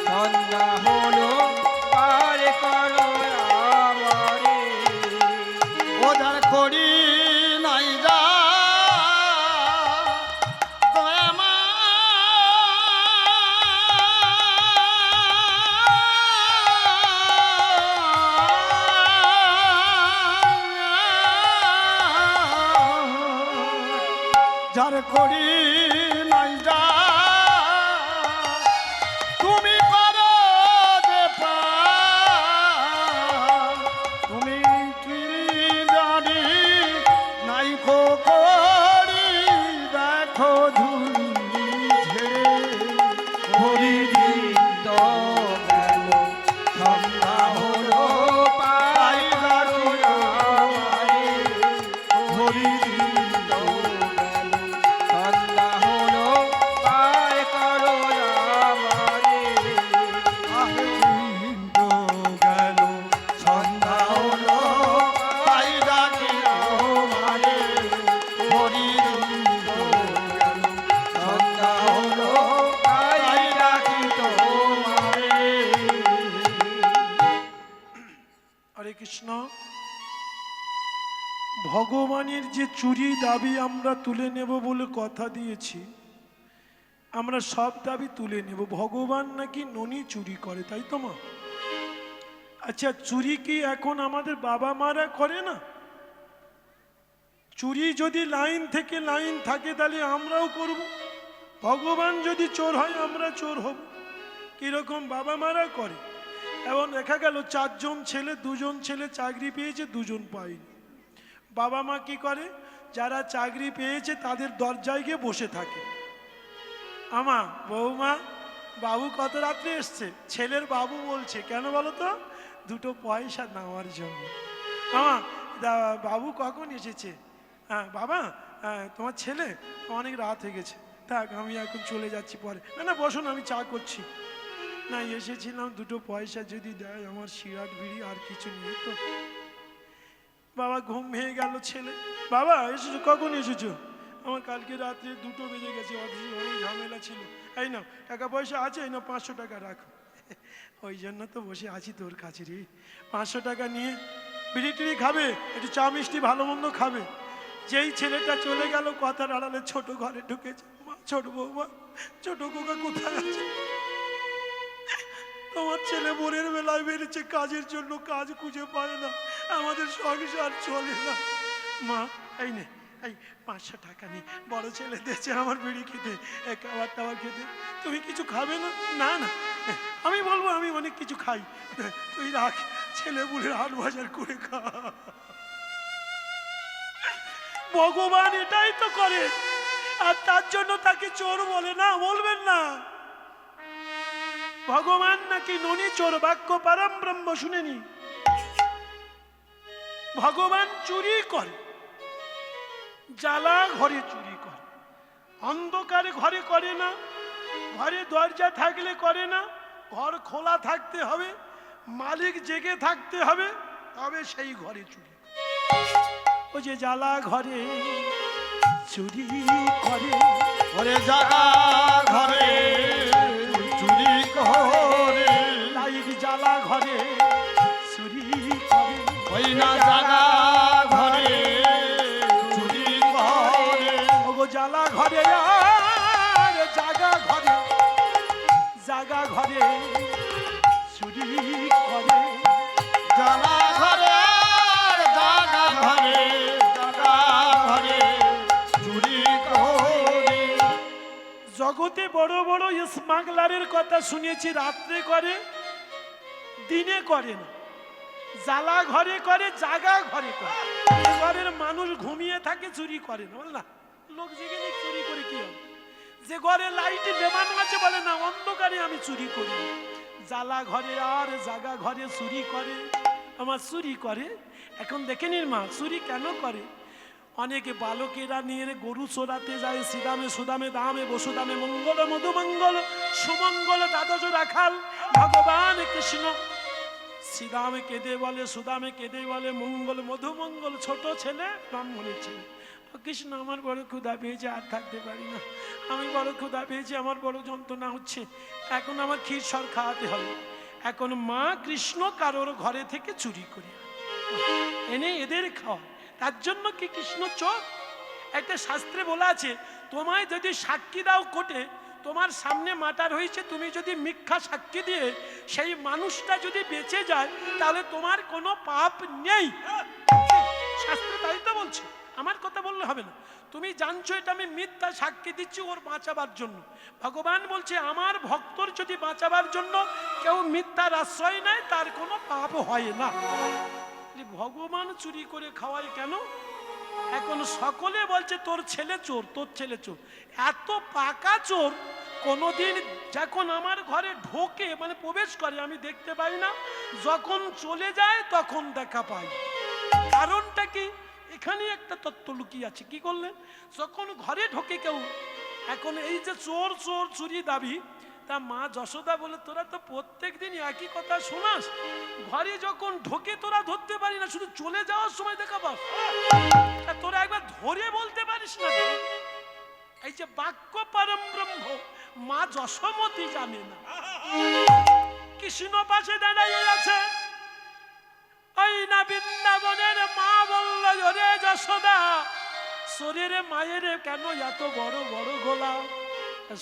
সন্ধ্যা হলো পার করো আমারে। ওধার করি নাই যা দয়ামা যার করি নাই যা তুমি পারো যে পার তুমি জানি নাই করি দেখো ধুলি ঝেড়ে হরিদিন তো গেল সন্ধ্যা হলো পার করো আমারে। হরিদিন তো গেল সন্ধ্যা হলো পার করো আমারে। আহিন তো গেল সন্ধ্যা হলো তাই ডাকি তোমারে হরিদিন তো গেল সন্ধ্যা হলো তাই ডাকি তোমারে। হরে কৃষ্ণ। ভগবানের যে চুরি দাবি আমরা তুলে নেব বলে কথা দিয়েছি, আমরা সব দাবি তুলে নেব। ভগবান নাকি ননি চুরি করে, তাই তো মা? আচ্ছা, চুরি কি এখন আমাদের বাবা মারা করে না? চুরি যদি লাইন থেকে লাইন থাকে তাহলে আমরাও করব। ভগবান যদি চোর হয় আমরা চোর হব। কিরকম বাবা মারা করে। এবং দেখা গেল 4 জন ছেলে, 2 জন ছেলে চাকরি পেয়েছে, 2 জন পায়নি। বাবা মা কি করে? যারা চাকরি পেয়েছে তাদের দরজায় গিয়ে বসে থাকে। আমা, বৌমা, বাবু কত রাত্রে এসছে? ছেলের বাবু বলছে, কেন বলো তো? 2 পয়সা নেওয়ার জন্য। আমা, বাবু কখন এসেছে? হ্যাঁ বাবা, তোমার ছেলে অনেক রাত হয়ে গেছে, থাক আমি এখন চলে যাচ্ছি পরে। না না বসুন, আমি চা করছি। না, এসেছিলাম 2 পয়সা যদি দেয়, আমার সিগারেট বিড়ি আর কিছু নেই তো। বাবা ঘুম ভেঙে গেল। ছেলে, বাবা এসেছো? কখন এসেছো? আমার কালকে রাত্রে 2 বেজে গেছে, অফিসে অনেক ঝামেলা ছিল। এই নাও টাকা পয়সা আছে, এই নাও 500 টাকা রাখো। ওই জন্য তো বসে আছি তোর কাছে রে। 500 টাকা নিয়ে বিড়ি টিড়ি খাবে, একটু চা মিষ্টি ভালো মন্দ খাবে। যেই ছেলেটা চলে গেল কথার আড়ালে ছোট ঘরে ঢুকেছে। মা, ছোট বৌমা, ছোট কোকা কোথায় আছে? তোমার ছেলে ভোরের বেলায় বেরিয়েছে কাজের জন্য, কাজ খুঁজে পায় না, আমাদের সংসার চলে না। মা, এই নে, এই 500 টাকা নি, বড় ছেলে দিয়েছে আমার বিড়ি খেতে, খাবার টাবার খেতে। তুমি কিছু খাবে না? না না, আমি বলবো আমি অনেক কিছু খাই, তুই রাখ, ছেলে বুড়ের হাট বাজার করে খা। ভগবান এটাই তো করে, আর তার জন্য তাকে চোর বলে না? বলবেন না? ভগবান নাকি ননি চোর, বাক্য পরম ব্রহ্ম শুনেনি। ভগবান চুরি করে, জ্বালা ঘরে চুরি করে, অন্ধকারে ঘরে করে না। ঘরে দরজা থাকলে করে না, ঘর খোলা থাকতে হবে, মালিক জেগে থাকতে হবে, তবে সেই ঘরে চুরি। ও যে জ্বালা ঘরে চুরি করে, ওরে জাগা ঘরে চুরি করে, লাইট জ্বালা ঘরে চুরি করে, ওই না জাগা ঘরে চুরি করে। ওগো জ্বালা ঘরে আর জাগা ঘরে, জাগা ঘরে চুরি করে, জাগা ঘরে আর জাগা ঘরে, জাগা ঘরে চুরি করে। জগতে বড় বড় স্মাগলারের কথা শুনেছি, রাত্রে করে, দিনে করে না। জ্বালা ঘরে করে, জাগা ঘরে করে। ঘরের মানুষ ঘুমিয়ে থাকে, চুরি করে না। বল না, লোক জেগে নেই, চুরি করে কি হবে? যে ঘরে লাইট নেবানো আছে বলে না, অন্ধকারে আমি চুরি করি। জ্বালা ঘরে আর জাগা ঘরে চুরি করে। আমার চুরি করে, এখন দেখে নিন মা, চুরি কেন করে? অনেকে বালকেরা নিয়ে গরু চোরাতে যায়, শ্রীদামে সুদামে দামে বসুদামে মঙ্গল মধুমঙ্গল সুমঙ্গল দ্বাদশ রাখাল ভগবান কৃষ্ণ। শ্রীদামে কেঁদে বলে, সুদামে কেঁদে বলে, মঙ্গল মধুমঙ্গল ছোট ছেলে ব্রাহ্মণের ছেলে। কৃষ্ণ আমার বড় ক্ষুধা পেয়েছে, আর থাকতে পারি না, আমি বড় ক্ষুধা পেয়েছি, আমার বড় যন্ত্রণা হচ্ছে, এখন আমার ক্ষীর সর খাওয়াতে হবে। এখন মা কৃষ্ণ কারোর ঘরে থেকে চুরি করে এনে এদের খাওয়া, তার জন্য কি কৃষ্ণ চোর? একটা শাস্ত্রে বলা আছে, তোমায় যদি সাক্ষী দাও কোর্টে, তোমার সামনে মার্ডার হয়েছে, তুমি যদি মিথ্যা সাক্ষী দিয়ে সেই মানুষটা যদি বেঁচে যায়, তাহলে তোমার কোনো পাপ নেই। শাস্ত্র তাই তো বলছে, আমার কথা বললে হবে না। তুমি জানছো এটা আমি মিথ্যা সাক্ষী দিচ্ছি ওর বাঁচাবার জন্য। ভগবান বলছে আমার ভক্তর যদি বাঁচাবার জন্য কেউ মিথ্যার আশ্রয় নেয়, তার কোনো পাপ হয় না। ভগবান চুরি করে খাওয়ায় কেন? এখন সকলে বলছে তোর ছেলে চোর, তোর ছেলে চোর। এত পাকা চোর, কোনোদিন যখন আমার ঘরে ঢোকে মানে প্রবেশ করে আমি দেখতে পাই না, যখন চলে যায় তখন দেখা পাই। কারণটা কি? এখানে একটা তত্ত্ব লুকিয়ে আছে। কি করলেন? যখন ঘরে ঢোকে কেউ, এখন এই যে চোর চোর চুরি দাবি, তা মা যশোদা বলে তোরা তো প্রত্যেক দিন একই কথা শোনাস, ঘরে যখন ঢোকে তোরা ধরতে পারি না, শুধু চলে যাওয়ার সময় দেখা পাস, তোরা একবার ধরে বলতে পারিস না। এই যে বাক্য পরম ব্রহ্ম মা যশোমতি জানে না। কৃষ্ণ পাশে দাঁড়িয়ে আছে, ওই না বৃন্দাবনের মা বলল, ওরে যশোদা, শরীরে মায়ের কেন এত বড় বড় গোলা?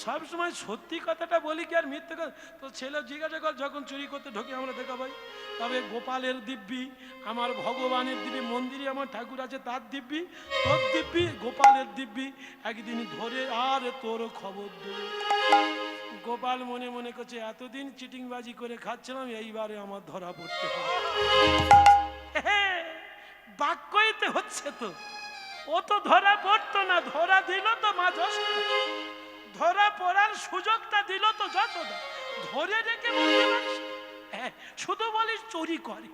সব সময় সত্যি কথাটা বলি কি আর মিথ্যে কথা? তো ছেলে জিজ্ঞাসা কর, যখন চুরি করতে ঢোকে আমরা দেখা পাই, তবে গোপালের দিব্যি, আমার ভগবানের দিব্যি, মন্দিরে আমার ঠাকুর আছে তার দিব্যি, তোর দিব্যি, গোপালের দিব্যি, একদিন ধরে আর তোর খবর দেব। গোপাল মনে মনে করছে এতদিন চিটিংবাজি করে খাচ্ছিলাম, এইবারে আমার ধরা পড়তে হবে। বাক্যইতে হচ্ছে তো, ও তো ধরা পড়তো না, ধরা দিল তো মা যশোদা, ধরা পড়ার সুযোগটা দিল তো যশোদা, ধরে রেখে বলতে পারিস? শুধু বলিস চুরি করে,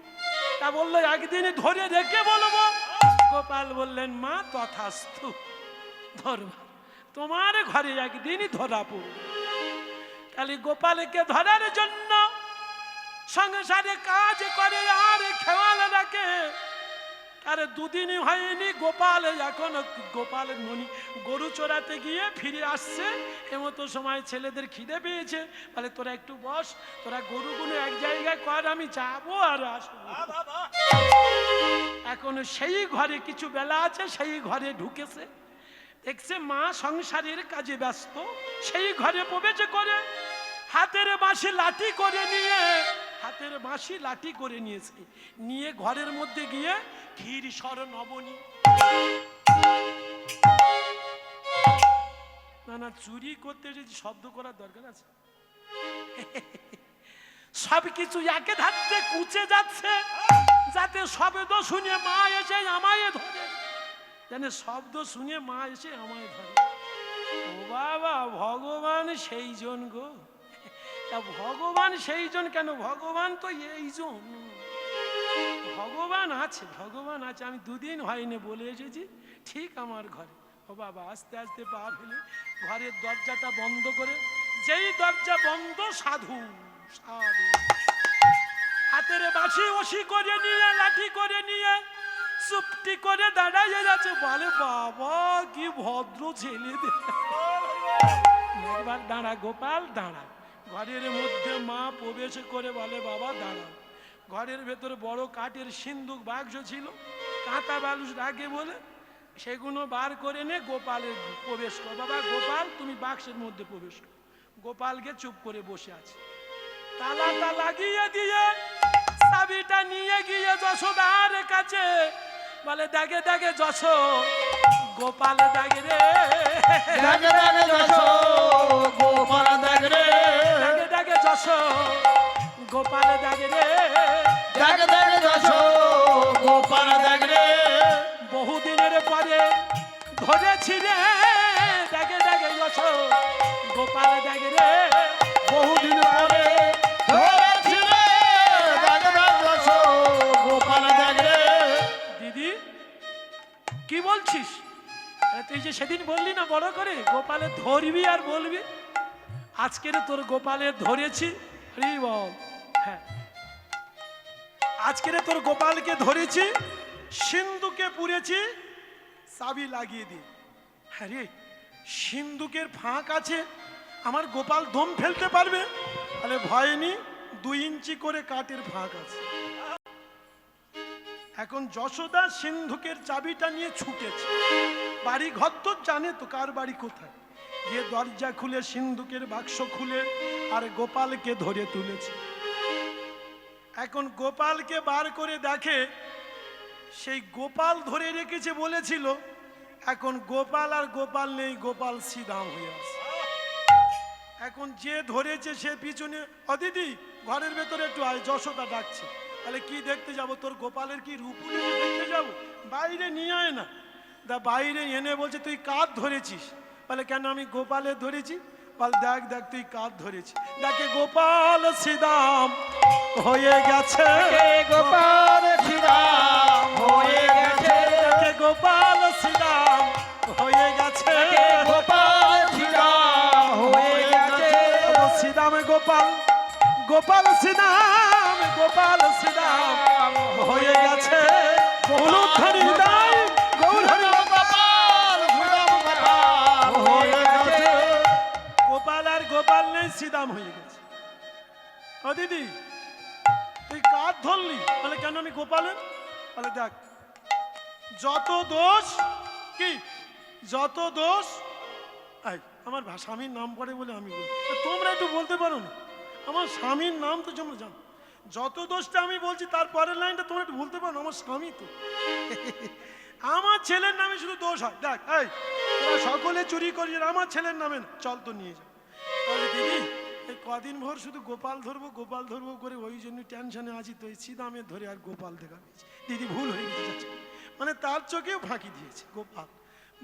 তা বললো একদিন ধরে রেখে বলবো। গোপাল বললেন মা তথাস্তু, ধরবা, তোমার ঘরে একদিনই ধরা পড়ব। খালি গোপালকে ধরার জন্য সংসারে কাজ করে আর খেয়াল রাখে। আরে দুদিনই হয়নি, গোপাল এখন গোপালের ননি গরু চড়াতে গিয়ে ফিরে আসছে, এমতো সময় ছেলেদের খিদে পেয়েছে, বলে তোরা একটু বস, তোরা গরুগুলো এক জায়গায় কর, আমি যাবো আর আসবো। এখন সেই ঘরে কিছু বেলা আছে, সেই ঘরে ঢুকেছে, দেখছে মা সংসারের কাজে ব্যস্ত, সেই ঘরে প্রবেশ করে হাতের বাঁশি লাঠি করে নিয়ে, হাতের বাঁশি লাঠি করে নিয়েছে, নিয়ে ঘরের মধ্যে গিয়ে ক্ষীর সর নবনী। না না, চুরি করতে যদি শব্দ করার দরকার আছে? সবকিছু একে ধারতে কুচে যাচ্ছে, যাতে শব্দ শুনে মা এসে আমায় ধরে, জানে শব্দ শুনে মা এসে আমায় ধরে। ও বাবা, ভগবান সেই জন গো। ভগবান সেই জন কেন? ভগবান তো এই জন, ভগবান আছে, ভগবান আছে। আমি দুদিন হয়নি বলে এসেছি ঠিক আমার ঘরে। ও বাবা, আস্তে আস্তে পা ফেলে ঘরের দরজাটা বন্ধ করে, যেই দরজা বন্ধ, সাধু সাধু হাতের বাঁশি ওসি করে নিয়ে, লাঠি করে নিয়ে চুপটি করে দাঁড়াইয়ে যাচ্ছে। বলে বাবা কি ভদ্র ছেলে। একবার দাঁড়া গোপাল, দাঁড়া। ঘরের মধ্যে মা প্রবেশ করে বলে বাবা দাঁড়া। ঘরের ভেতরে বড় কাঠের সিন্দুক বাক্স ছিল, কাঁটা বালুস রাখে বলে সেগুলো বার করে নে গোপালের প্রবেশ কর। বাবা গোপাল তুমি বাক্সের মধ্যে প্রবেশ কর। গোপালকে চুপ করে বসে আছে, তালাটা লাগিয়ে দিয়ে চাবিটা নিয়ে গিয়ে যশোদার কাছে বলে দাগে দাগে যশো, গোপাল দাগে রে, দাগে দাগে যশো, গোপাল দাগে রে, দাগে দাগে যশো, গোপাল দাগে রে, দাগে দাগে যশো, গোপাল দাগে রে। বহুদিনের পরে ধরেছি রে, দাগে দাগে যশো, গোপাল দাগে রে, বহুদিন পরে ধরেছি রে, দাগে দাগে যশো, গোপাল দাগে রে। দিদি কি বলছিস? তুই যে সেদিন বললি না বড় করে গোপালের ধরবি আর বলবি, আজকের তোর গোপালের ধরেছি। বল, হ্যাঁ আজকের তোর গোপালকে ধরেছি, সিন্ধুকে পুড়েছি, চাবি লাগিয়ে দিয়ে, আরে সিন্ধুকের ফাঁক আছে, আমার গোপাল দম ফেলতে পারবে? আরে ভয় নেই, 2 ইঞ্চি করে কাঠের ফাঁক আছে। এখন যশোদা সিন্ধুকের চাবিটা নিয়ে ছুটেছে, বাড়ি ঘর তো জানে তো কার বাড়ি কোথায়, গিয়ে দরজা খুলে সিন্ধুকের বাক্স খুলে আর গোপালকে ধরে তুলেছে। এখন গোপালকে বার করে দেখে, সেই গোপাল ধরে রেখেছে বলেছিল, এখন গোপাল আর গোপাল নেই, গোপাল শ্রীদাম হয়ে আছে। এখন যে ধরেছে সে পিছনে, ও দিদি ঘরের ভেতরে একটু আয়, যশোদা ডাকছে। তাহলে কি দেখতে যাব, তোর গোপালের কি রূপ দেখতে যাব? বাইরে নিয়ে আয় না। দা বাইরে এনে বলছে, তুই কাঁধ ধরেছিস? বলে কেন, আমি গোপালের ধরেছি। বল দেখ দেখ তুই কাঁধ ধরেছিস। দেখে গোপাল শ্রীদাম হয়ে গেছে, গোপাল শ্রীরাম হয়ে গেছে, দেখে গোপাল শ্রীদাম হয়ে গেছে, গোপাল শ্রীরাম হয়ে গেছে, শ্রীদামে গোপাল, গোপাল শ্রীদাম, গোপাল শ্রীদাম হয়ে গেছে। হলুদ হরি দাই গৌর হরি, গোপাল শ্রীরাম গোপাল হয়ে গেছে, গোপাল আর গোপাল নেই, শ্রীদাম হয়ে গেছে। ও দিদি তুই কাঁধ ধরলি? বলে কেন, আমি গোপালের। বলে দেখ, যত দোষ কি, যত দোষ, আই আমার স্বামীর নাম পড়ে বলে আমি বলি, তোমরা একটু বলতে পারো না? আমার স্বামীর নাম তো তোমরা জানো, যত দোষটা আমি বলছি তার পরের লাইনটা তোমরা একটু বলতে পারো? আমার স্বামী তো আমার ছেলের নামে শুধু দোষ হয়। দেখ এই তোরা সকলে চুরি করিস, আমার ছেলের নামে না, চল তো নিয়ে যা। তাহলে দিদি এই কদিন ভোর শুধু গোপাল ধরবো গোপাল ধরবো করে ওই জন্য টেনশনে আছি, তো এই শ্রীদামে ধরে আর গোপাল দেখা পেয়েছি। দিদি ভুল হয়ে গেছে, মানে তার চোখেও ফাঁকি দিয়েছে। গোপাল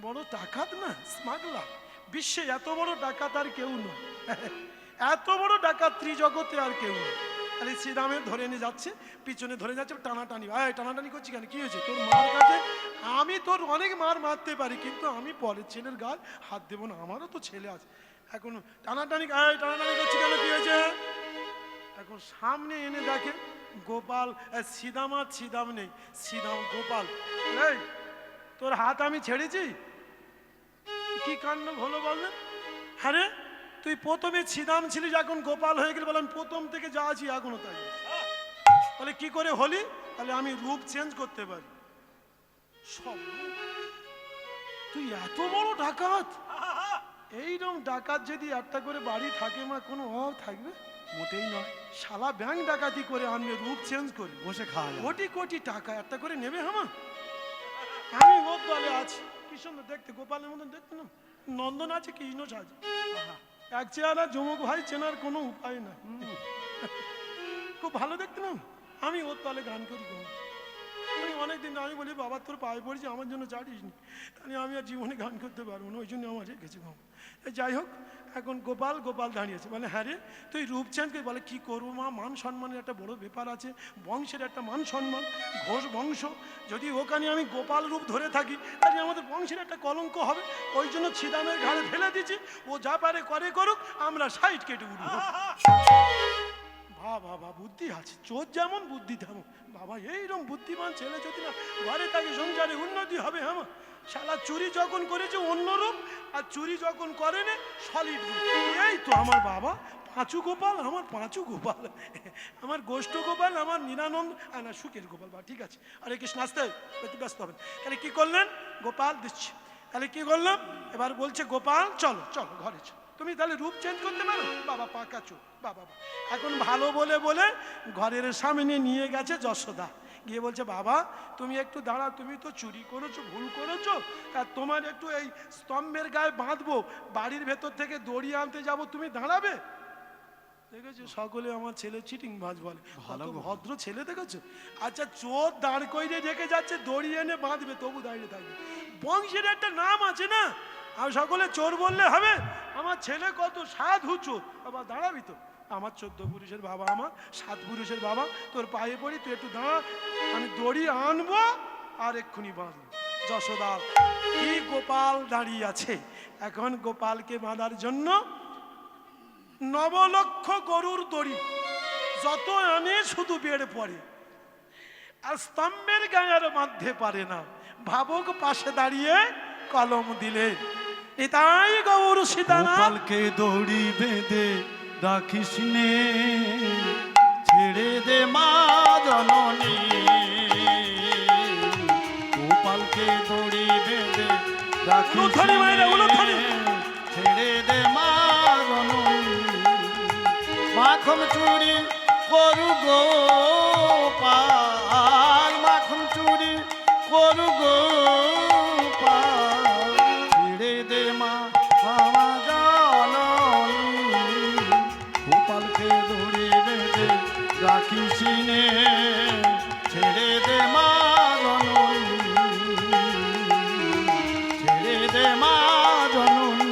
বড় ডাকাত না, স্মাগলার, বিশ্বে এত বড় ডাকাত আর কেউ নয়, এত বড় ডাকাত ত্রিজগতে আর কেউ নয়। আরে শ্রীরামের ধরে নিয়ে যাচ্ছে, পিছনে ধরে যাচ্ছে, টানাটানি। ভাই টানাটানি করছি কেন, কি হয়েছে? তোর মার কাছে আমি তোর অনেক মার মারতে পারি, কিন্তু আমি পরের ছেলের গাল হাত দেবো না, আমারও তো ছেলে আছে। এখন টানাটানি, টানাটানি করছি কেন, কি হয়েছে? এখন সামনে এনে দেখে গোপাল, শ্রীদাম আর শ্রীদাম নেই, শ্রীদাম গোপাল। এই তোর হাত আমি ছেড়েছি, কি কাণ্ড হলো বললেন? হ্যাঁ রে, তুই প্রথমে শ্রীদাম ছিলিস, এখন গোপাল হয়ে গেল। বললাম প্রথম থেকে যা আছি এখনো তাই। বলে কি করে হলি? তাহলে আমি রূপ চেঞ্জ করতে পারি। সব তুই এত বড় ডাকাত, এইরকম ডাকাত যদি একটা করে বাড়ি থাকে মা, কোনো অভাব থাকবে? মোটেই নয়, শালা ব্যাংক ডাকাতি করে আনবে, রূপ চেঞ্জ করে বসে খাওয়া যাবে। কোটি কোটি টাকা একটা করে নেবে। হামা আমি ওর দলে আছি, কি সুন্দর দেখতে, গোপালের মতন দেখতে না, নন্দন আছে, কৃষ্ণ সাজে, এক চেহারা যমুক ভাই, চেনার কোনো উপায় নাই, খুব ভালো দেখতে না। আমি ওর তলে গান করি। আমি অনেকদিন আমি বলি, বাবা তোর পায়ে পড়েছি, আমার জন্য চাটিস নি, তাহলে আমি আর জীবনে গান করতে পারবো না, ওই জন্য আমার রেখেছি। যাই হোক, এখন গোপাল গোপাল দাঁড়িয়েছে। বলে হ্যাঁ রে, তুই রূপ চেঞ্জ করে। বলে কি করবো মা, মান সম্মানের একটা বড় ব্যাপার আছে, বংশের একটা মান সম্মান, ঘোষ বংশ, যদি ওখানে আমি গোপাল রূপ ধরে থাকি তাহলে আমাদের বংশের একটা কলঙ্ক হবে। ওই জন্য শ্রীদামের ঘাড়ে ফেলে দিচ্ছি, ও যা পারে করে করুক, আমরা সাইড কেটে উঠবো। বাবা বুদ্ধি আছে, চোর যেমন বুদ্ধি তেমন। বাবা এইরকম বুদ্ধিমান ছেলে যদি না ঘরে থাকে, সংসারে উন্নতি হবে। হ্যাঁ, শালা চুরি যখন করেছে অন্য রূপ, আর চুরি যখন করেনি সলিড রূপ। এই তো আমার বাবা পাঁচু গোপাল, আমার পাঁচু গোপাল, আমার গোষ্ঠ গোপাল, আমার নিরানন্দ না সুখের গোপাল। বা ঠিক আছে, আরে কৃষ্ণ আসতে ব্যস্ত হবেন। তাহলে কি করলেন? গোপাল দিচ্ছি। তাহলে কি করলাম? এবার বলছে গোপাল চলো চলো ঘরে চলো। তুমি তাহলে রূপ চেঞ্জ করতে পারো? বাবা পাকা চোখ, বাবা এখন ভালো বলে বলে ঘরের সামনে নিয়ে গেছে যশোদা, গিয়ে বলছে বাবা তুমি একটু দাঁড়া, তুমি তো চুরি করেছো, ভুল করেছো, আর তোমার একটু এই স্তম্ভের গায়ে বাঁধবো, বাড়ির ভেতর থেকে দড়ি আনতে যাব, তুমি দাঁড়াবে? দেখেছো সকলে আমার ছেলে চিটিং বাজ বলে, ভালো ভদ্র ছেলে দেখেছো। আচ্ছা চোর দাঁড় কইরে রেখে যাচ্ছে, দড়ি এনে বাঁধবে, তবু দাঁড়িয়ে থাকবে। বংশের একটা নাম আছে না, আর সকলে চোর বললে হবে? আমার ছেলে কত সাধু চোর, বাবা দাঁড়াবি তো? আমার 14 পুরুষের বাবা, আমার 7 পুরুষের বাবা, তোর পায়ে পড়ি, তুই একটু দাঁড়া, আমি দড়ি আনবো আর এক্ষুনি বাঁধবো। যশোদা কি গোপাল দাঁড়িয়ে আছে, এখন গোপালকে বাঁধার জন্য 9 লক্ষ গরুর দড়ি যত আনে শুধু বেড়ে পড়ে, আর স্তম্ভের গায়ে আর বাঁধতে পারে না। ভাবক পাশে দাঁড়িয়ে কলম দিলেন। এটাই গৌর সীতানাথ। গোপালকে দড়ি বেঁধে রাখিস নে, ছেড়ে দে মা জননী। গোপালকে দড়ি বেঁধে রাখিস উলুধ্বনি মায়েরা, উলুধ্বনি। নে, ছেড়ে দে মা জননী। মাখন চুরি করু গোপাল, মাখন চুরি করু গোপাল, ছেড়ে দে মা আমার জননী। গোপালকে দড়ি বেঁধে রাখিস নে, ছেড়ে দে মা জননী, ছেড়ে দে মা জননী।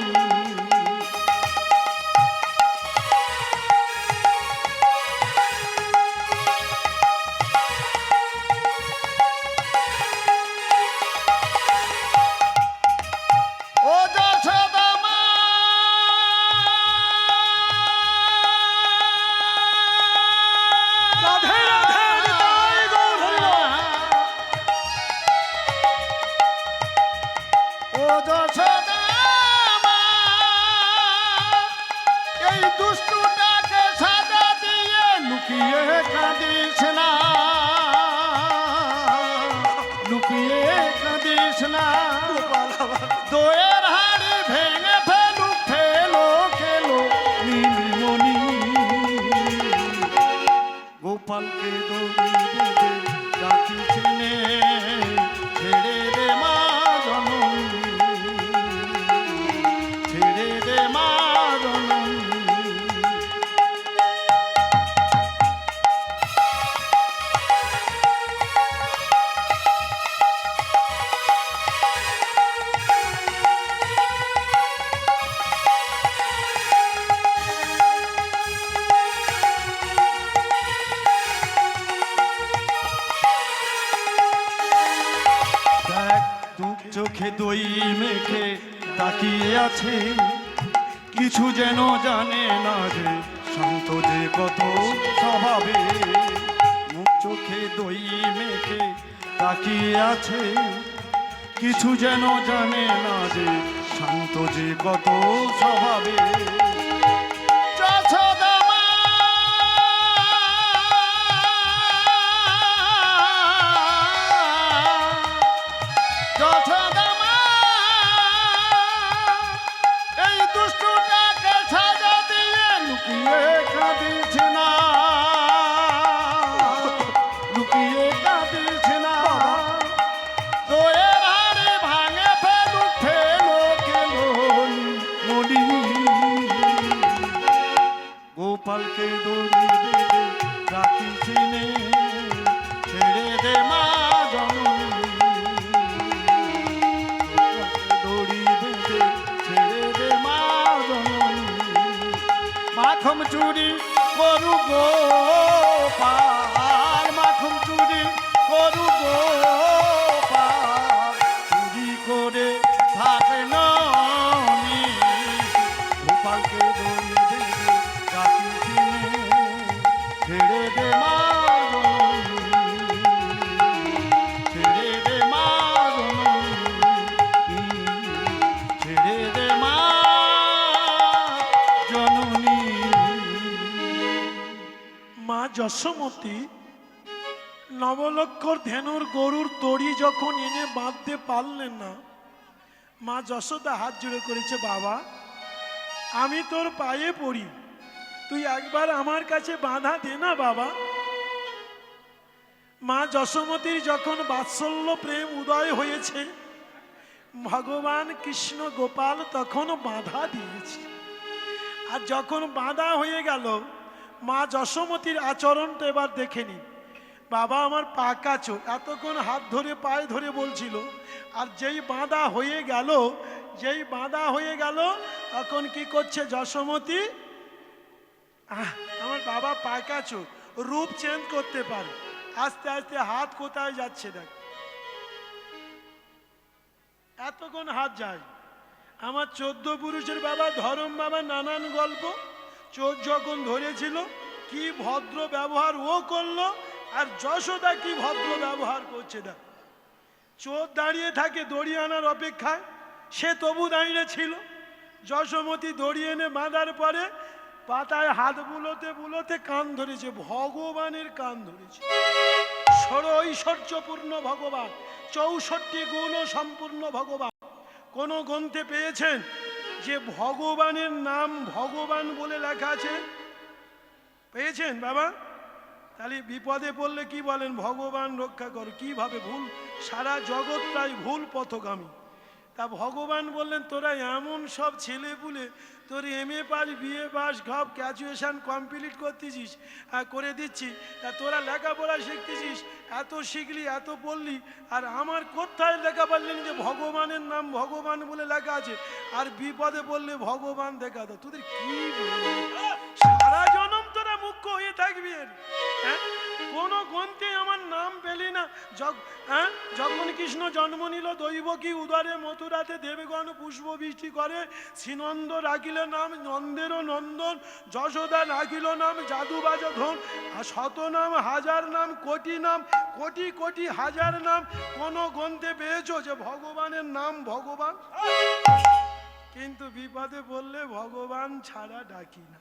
ও যশোদা মা, রাধে রাধে, নিতাই গৌর হরিবল। ও যশোদা মা, এই দুষ্টুটাকে সাজা দিয়ে লুকিয়ে কাঁদিস না, লুকিয়ে কাঁদিস না। দোয়ের হাড়ি ভেঙে ফেলু, ফেলো খেলো নীলমণি। গোপালকে দড়ি বেঁধে রাখিস নে, ছেড়ে দে মা জননী, ছেড়ে দে মা জননী। দেখ দু চোখে দই মেখে তাকিয়ে আছে, কিছু যেন জানে না যে শান্ত যে কত স্বভাবে। মুখ চোখে দই মেখে তাকিয়ে আছে, কিছু যেন জানে না যে শান্ত যে কত স্বভাবে। যশোদা মা, যশোদা মা, এই দুষ্টুটাকে সাজা দিয়ে লুকিয়ে কাঁদিস না, লুকিয়ে কাঁদিস না। দোয়ের হাড়ি ভাঙে ফেলু, ফেলো খেলো মনি। গোপালকে দড়ি বেঁধে রাখিস নে, ছেড়ে দে মা জননী। দড়ি বেঁধে ছেড়ে দে মা জননী। মাখন চুরি করু গোপাল, মাখন চুরি করু গোপাল, চুরি করে থাকে ননি। গোপালকে দড়ি বেঁধে রাখিস নে, ছেড়ে দে মা জননী, ছেড়ে দে মা জননী, ছেড়ে দে মা জননী। মা যশোমতী নবলক্ষর ধেনুর গরুর দড়ি যখন এনে বাঁধতে পারলেন না, মা যশোদা হাত জুড়ে করেছে, বাবা আমি তোর পায়ে পড়ি, তুই একবার আমার কাছে বাঁধা দে না বাবা। মা যশোমতীর যখন বাৎসল্য প্রেম উদয় হয়েছে, ভগবান কৃষ্ণ গোপাল তখন বাঁধা দিয়েছে। আর যখন বাঁধা হয়ে গেল, মা যশোমতীর আচরণটা এবার দেখে নিন। বাবা আমার পা কাচো, এতক্ষণ হাত ধরে পায়ে ধরে বলছিল, আর যেই বাঁধা হয়ে গেল, যেই বাঁধা হয়ে গেল, তখন কি করছে যশোমতী, আমার বাবা পা কাচো, রূপ চেঞ্জ করতে পারে। আস্তে আস্তে হাত কোথায় যাচ্ছে দেখ, এতক্ষণ হাত যায়। আমার 14 পুরুষের বাবা ধরম বাবা নানান গল্প, চোর যখন ধরেছিল কি ভদ্র ব্যবহার ও করলো, আর যশোদা কি ভদ্র ব্যবহার করছে দেখ। চোর দাঁড়িয়ে থাকে দড়ি আনার অপেক্ষায়, সে তবু দাঁড়িয়ে ছিল। যশোমতী দড়ি এনে বাঁধার পরে পাতায় হাত বুলোতে বুলোতে কান ধরেছে, ভগবানের কান ধরেছে। ষড় ঐশ্বর্যপূর্ণ ভগবান, 64 গুণ সম্পূর্ণ ভগবান। কোন গ্রন্থে পেয়েছেন যে ভগবানের নাম ভগবান বলে লেখা আছে? পেয়েছেন বাবা? তাহলে বিপদে পড়লে কি বলেন? ভগবান রক্ষা কর। কিভাবে? ভুল, সারা জগৎটাই ভুল পথগামী। তা ভগবান বললেন, তোরা এমন সব ছেলে পুলে, তোর MA পাস, BA পাস, সব গ্র্যাজুয়েশন কমপ্লিট করতেছিস, করে দিচ্ছি, তা তোরা লেখাপড়া শিখতেছিস, এত শিখলি, এত পড়লি, আর আমার কোথায় লেখা পারলেন যে ভগবানের নাম ভগবান বলে লেখা আছে, আর বিপদে পড়লে ভগবান দেখা দাও। তোদের কি বলবো? সারা জনম তোরা মুখ্য হয়ে থাকবি। হ্যাঁ, কোন গ্রন্থে আমার নাম পেলি না। যখন কৃষ্ণ জন্ম নিল, দৈব কি উদরে মথুরাতে দেবগণ পুষ্প বৃষ্টি করে, শ্রীনন্দ রাখিল নাম নন্দেরও নন্দন, যশোদা রাখিল নাম জাদুবাজা ধন। শত নাম, হাজার নাম, কোটি নাম, কোটি কোটি হাজার নাম। কোন গ্রন্থে পেয়েছো যে ভগবানের নাম ভগবান? কিন্তু বিপদে বললে ভগবান ছাড়া ডাকি না।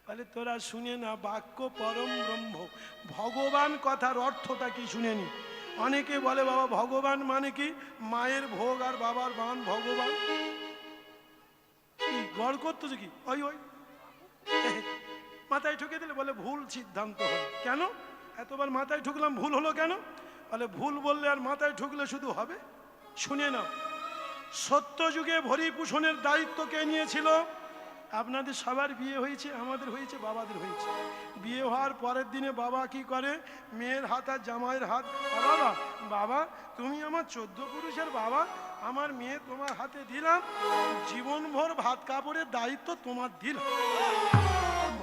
বলে তোরা শুনে না, বাক্য পরম ব্রহ্ম, ভগবান কথার অর্থটা কি শুনে নি। অনেকে বলে বাবা ভগবান মানে কি? মায়ের ভোগ আর বাবার বান ভগবান। কি গড় করতেছে কি? ওই ওই মাথায় ঠুকে দিলে বলে ভুল সিদ্ধান্ত হলো। কেন এতবার মাথায় ঠুকলাম, ভুল হলো কেন? বলে ভুল বললে আর মাথায় ঠুকলে শুধু হবে? শুনে না, সত্য যুগে ভরিপূষণের দায়িত্ব কে নিয়েছিল? আপনাদের সবার বিয়ে হয়েছে, আমাদের হয়েছে, বাবাদের হয়েছে। বিয়ে হওয়ার পরের দিনে বাবা কি করে? মেয়ের হাত আর জামাইয়ের হাত, বাবা বাবা তুমি আমার 14 পুরুষের বাবা, আমার মেয়ে তোমার হাতে দিলাম, জীবনভর ভাত কাপড়ের দায়িত্ব তোমার দিলাম।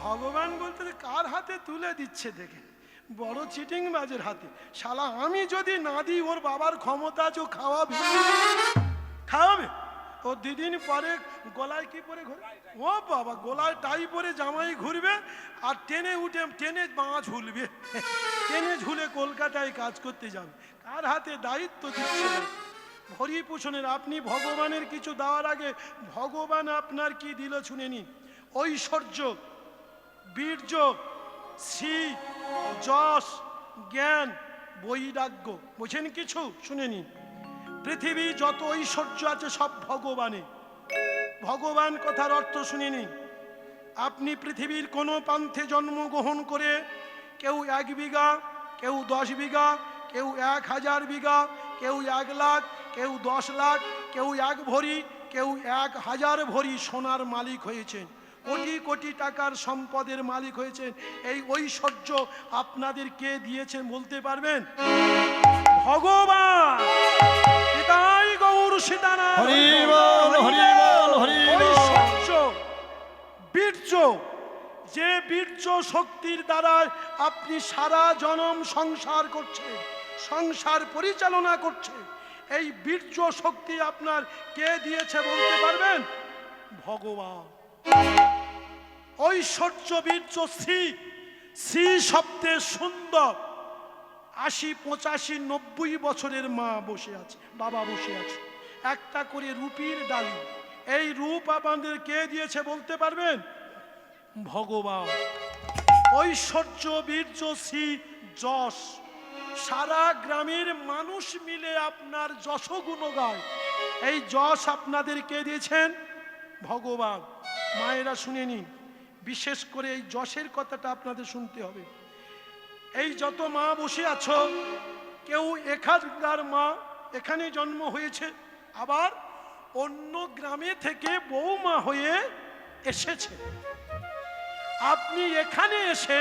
ভগবান বলতে কার হাতে তুলে দিচ্ছে দেখে? বড় চিটিং বাজের হাতে। শালা আমি যদি না দিই, ওর বাবার ক্ষমতা আছে, ও খাওয়াবে। খাওয়াবে ও 2 দিন পরে গলায় কি পরে ঘুরে? ও বাবা, গলায় টাই পরে জামাই ঘুরবে, আর টেনে উঠে টেনে বাঁ ঝুলবে, টেনে ঝুলে কলকাতায় কাজ করতে যাবে। কার হাতে দায়িত্ব দিচ্ছে? ভরিপূষণের। আপনি ভগবানের কিছু দেওয়ার আগে ভগবান আপনার কি দিল শুনে নিন। ঐশ্বর্য, বীর্য, শ্রী, যশ, জ্ঞান, বৈরাগ্য। বুঝেন কিছু? শুনে নিন। পৃথিবী যত ঐশ্বর্য আছে সব ভগবানে। ভগবান কথার অর্থ শুনে নিন। আপনি পৃথিবীর কোনো প্রান্তে জন্মগ্রহণ করে, কেউ 1 বিঘা, কেউ 10 বিঘা, কেউ 1000 বিঘা, কেউ 1 লাখ, কেউ 10 লাখ, কেউ 1 ভরি, কেউ 1000 ভরি সোনার মালিক হয়েছেন, কোটি কোটি টাকার সম্পদের মালিক হয়েছেন। এই ঐশ্বর্য আপনাদের কে দিয়েছেন বলতে পারবেন? ভগবান। এটাই গৌর সীতানাথ। হরি বল, হরি বল, হরি বল। ঐশ্বর্য, বীর্য, যে বীর্য শক্তির দ্বারা আপনি সারা জনম সংসার করছেন, সংসার পরিচালনা করছেন, এই বীর্য শক্তি আপনার কে দিয়েছে বলতে পারবেন? ভগবান। ঐশ্বর্য, বীর্য, শ্রী। শ্রী শব্দে সুন্দর। 80, 85, 90 বছরের মা বসে আছে, বাবা বসে আছে, একটা করে রূপীর ডালি। এই রূপ আপনাদের কে দিয়েছে বলতে পারবেন? ভগবান। ঐশ্বর্য, বীর্য, শ্রী, যশ। সারা গ্রামের মানুষ মিলে আপনার যশ গুণ গায়। এই যশ আপনাদের কে দিয়েছেন? ভগবান। মায়েরা শুনে নিন, বিশেষ করে এই যশের কথাটা আপনাদের শুনতে হবে। এই যত মা বসে আছো, কেউ এখানকার মা, এখানে জন্ম হয়েছে, আবার অন্য গ্রামে থেকে বৌমা হয়ে এসেছে। আপনি এখানে এসে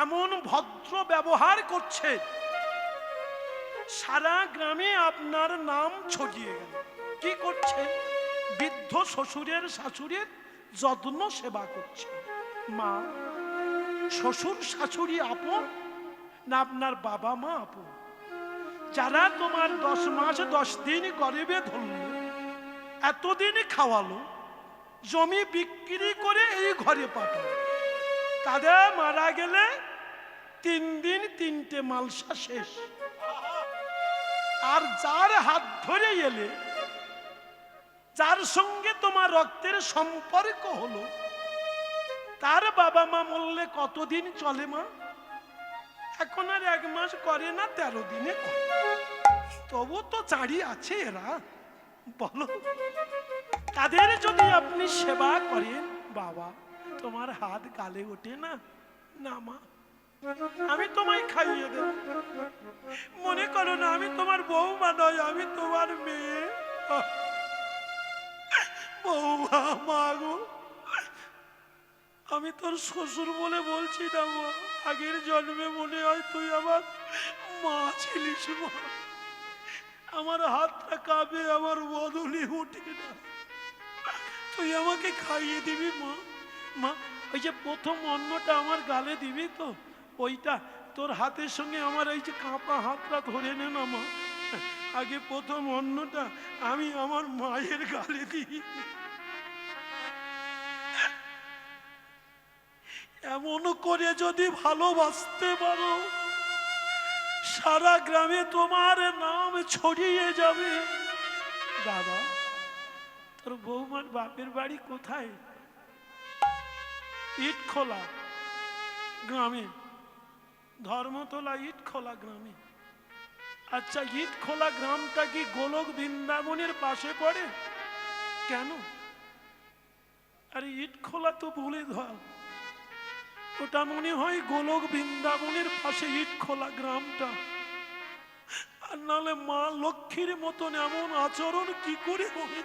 এমন ভদ্র ব্যবহার করছে, সারা গ্রামে আপনার নাম ছড়িয়ে গেল। কি করছে? বৃদ্ধ শ্বশুরের শাশুড়ির যত্ন সেবা করছে। মা, শ্বশুর শাশুড়ি আপন না আপনার বাবা মা আপন? যারা তোমার 10 মাস 10 দিন গরিবে ধরলো, এতদিন খাওয়ালো, জমি বিক্রি করে এই ঘরে পাঠালো, তাদের মারা গেলে 3 দিন 3টে মালসা শেষ। আর যার হাত ধরে এলে, যার সঙ্গে তোমার রক্তের সম্পর্ক হলো, তার বাবা মা মরলে কতদিন চলে মা? এখন আর 1 মাস করে না, 13 দিনে করে। তবু তো চারি আছে এরা, বলো। তাদের যদি আপনি সেবা করেন, বাবা তোমার হাত গালে ওঠে না? না মা, আমি তোমায় খাইয়ে দেব। মনে করো না আমি তোমার বৌমা নয়, আমি তোমার মেয়ে। বৌমা, মা গো, আমি তোর শ্বশুর বলে বলছি না মা, আগের জন্মে মনে হয় তুই আমার মা ছিলিস মা। আমার হাতটা কাঁপে, আমার বদলি উঠে না, তুই আমাকে খাইয়ে দিবি মা। মা, ওই যে প্রথম অন্নটা আমার গালে দিবি তো, ওইটা তোর হাতের সঙ্গে আমার এই যে কাঁপা হাতটা ধরে নে না মা। আগে প্রথম অন্নটা আমি আমার মায়ের গালে দিই। এমন করে যদি ভালোবাসতে পারো, সারা গ্রামে তোমার নাম ছড়িয়ে যাবে। বাবা, তোর বৌমার বাপের বাড়ি কোথায়? ইটখোলা গ্রামে, ধর্মতলা ইটখোলা গ্রামে। আচ্ছা, ইটখোলা গ্রামটা কি গোলক বৃন্দাবনের পাশে পড়ে? কেন? আরে ইটখোলা তো ভুলে ধর, ওটা মনে হয় গোলক বৃন্দাবনের পাশে ইটখোলা গ্রামটা। আর নাহলে মা লক্ষ্মীর মতন এমন আচরণ কি করে হবে?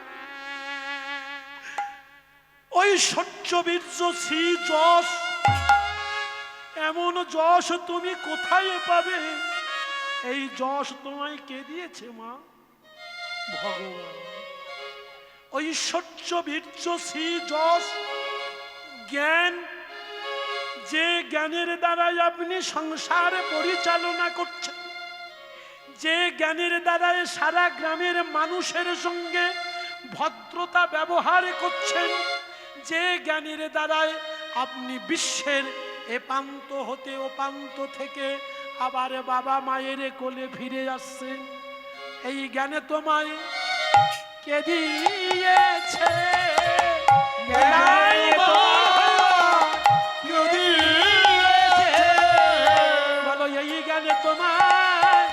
ওই সহ্যবীর্য শ্রী যশ, এমন যশ তুমি কোথায় পাবে? এই যশ তোমায় কে দিয়েছে মা? ভগবান। ওই সহ্যবীর্য শ্রী যশ জ্ঞান, যে জ্ঞানের দ্বারাই আপনি সংসার পরিচালনা করছেন, যে জ্ঞানের দ্বারাই সারা গ্রামের মানুষের সঙ্গে ভদ্রতা ব্যবহার করছেন, যে জ্ঞানের দ্বারাই আপনি বিশ্বের এ প্রান্ত হতে ও প্রান্ত থেকে আবার বাবা মায়ের কোলে ফিরে আসছেন, এই জ্ঞানে তোমায় কে দিয়েছে? বলো, এই জ্ঞানে তোমায়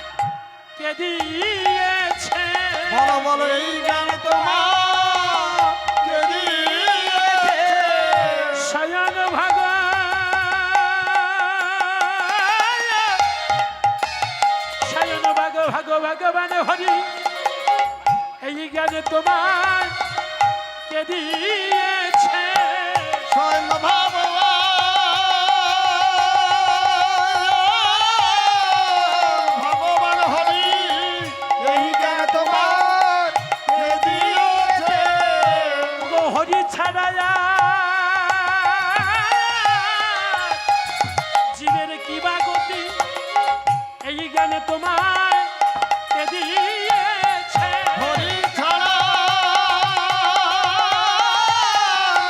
কে দিয়েছে? বলো বলো, এই জ্ঞান তোমার কে দিয়েছে? স্বয়ং ভগবান হরি, এই জ্ঞানে তোমার কে দিয়েছে? স্বয়ং ভগবান হরি, এই জ্ঞান তোমার কে দিয়েছে? গো হরি ছাড়া জীবের কি বা গতি, এই জ্ঞানে তোমার কে দিয়েছে? হরি ছাড়া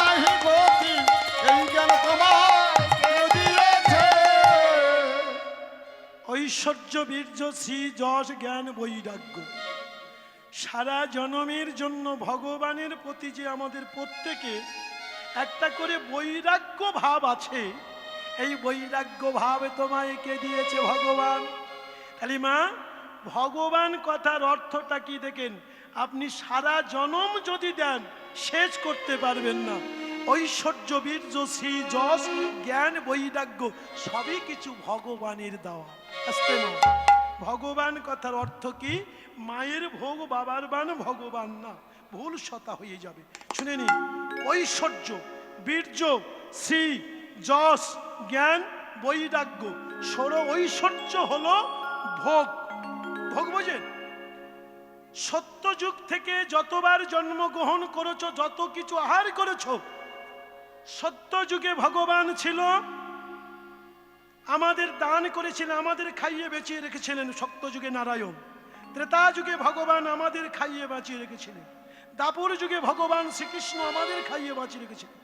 নাহি গতি, এই জ্ঞান তোমার কে দিয়েছে? ঐশ্বর্য, বীর্য, শ্রী যশ, জ্ঞান, বৈরাগ্য, সারা জনমের জন্য ভগবানের প্রতি যে আমাদের প্রত্যেকে একটা করে বৈরাগ্য ভাব আছে, এই বৈরাগ্য ভাব তোমায় কে দিয়েছে? ভগবান। তাহলে মা, ভগবান কথার অর্থটা কি দেখেন, আপনি সারা জনম যদি দেন শেষ করতে পারবেন না। ঐশ্বর্য, বীর্য, শ্রী যশ, জ্ঞান, বৈরাগ্য সবই কিছু ভগবানের দেওয়া। আসতে না, ভগবান কথার অর্থ কি? মায়ের ভোগ বাবার বান, ভগবান না, ভুল শতা হয়ে যাবে। শুনে নি, ঐশ্বর্য, বীর্য, শ্রী যশ, জ্ঞান, বৈরাগ্য। ষড় ঐশ্বর্য হলো ভোগ। ভোগ বোঝেন? সত্য যুগ থেকে যতবার জন্মগ্রহণ করেছো, যত কিছু আহার করেছো, সত্য যুগে ভগবান ছিল, আমাদের দান করেছিলেন, আমাদের খাইয়ে বেঁচিয়ে রেখেছিলেন সত্য যুগে নারায়ণ। ত্রেতা যুগে ভগবান আমাদের খাইয়ে বাঁচিয়ে রেখেছিলেন। দাপর যুগে ভগবান শ্রীকৃষ্ণ আমাদের খাইয়ে বাঁচিয়ে রেখেছিলেন।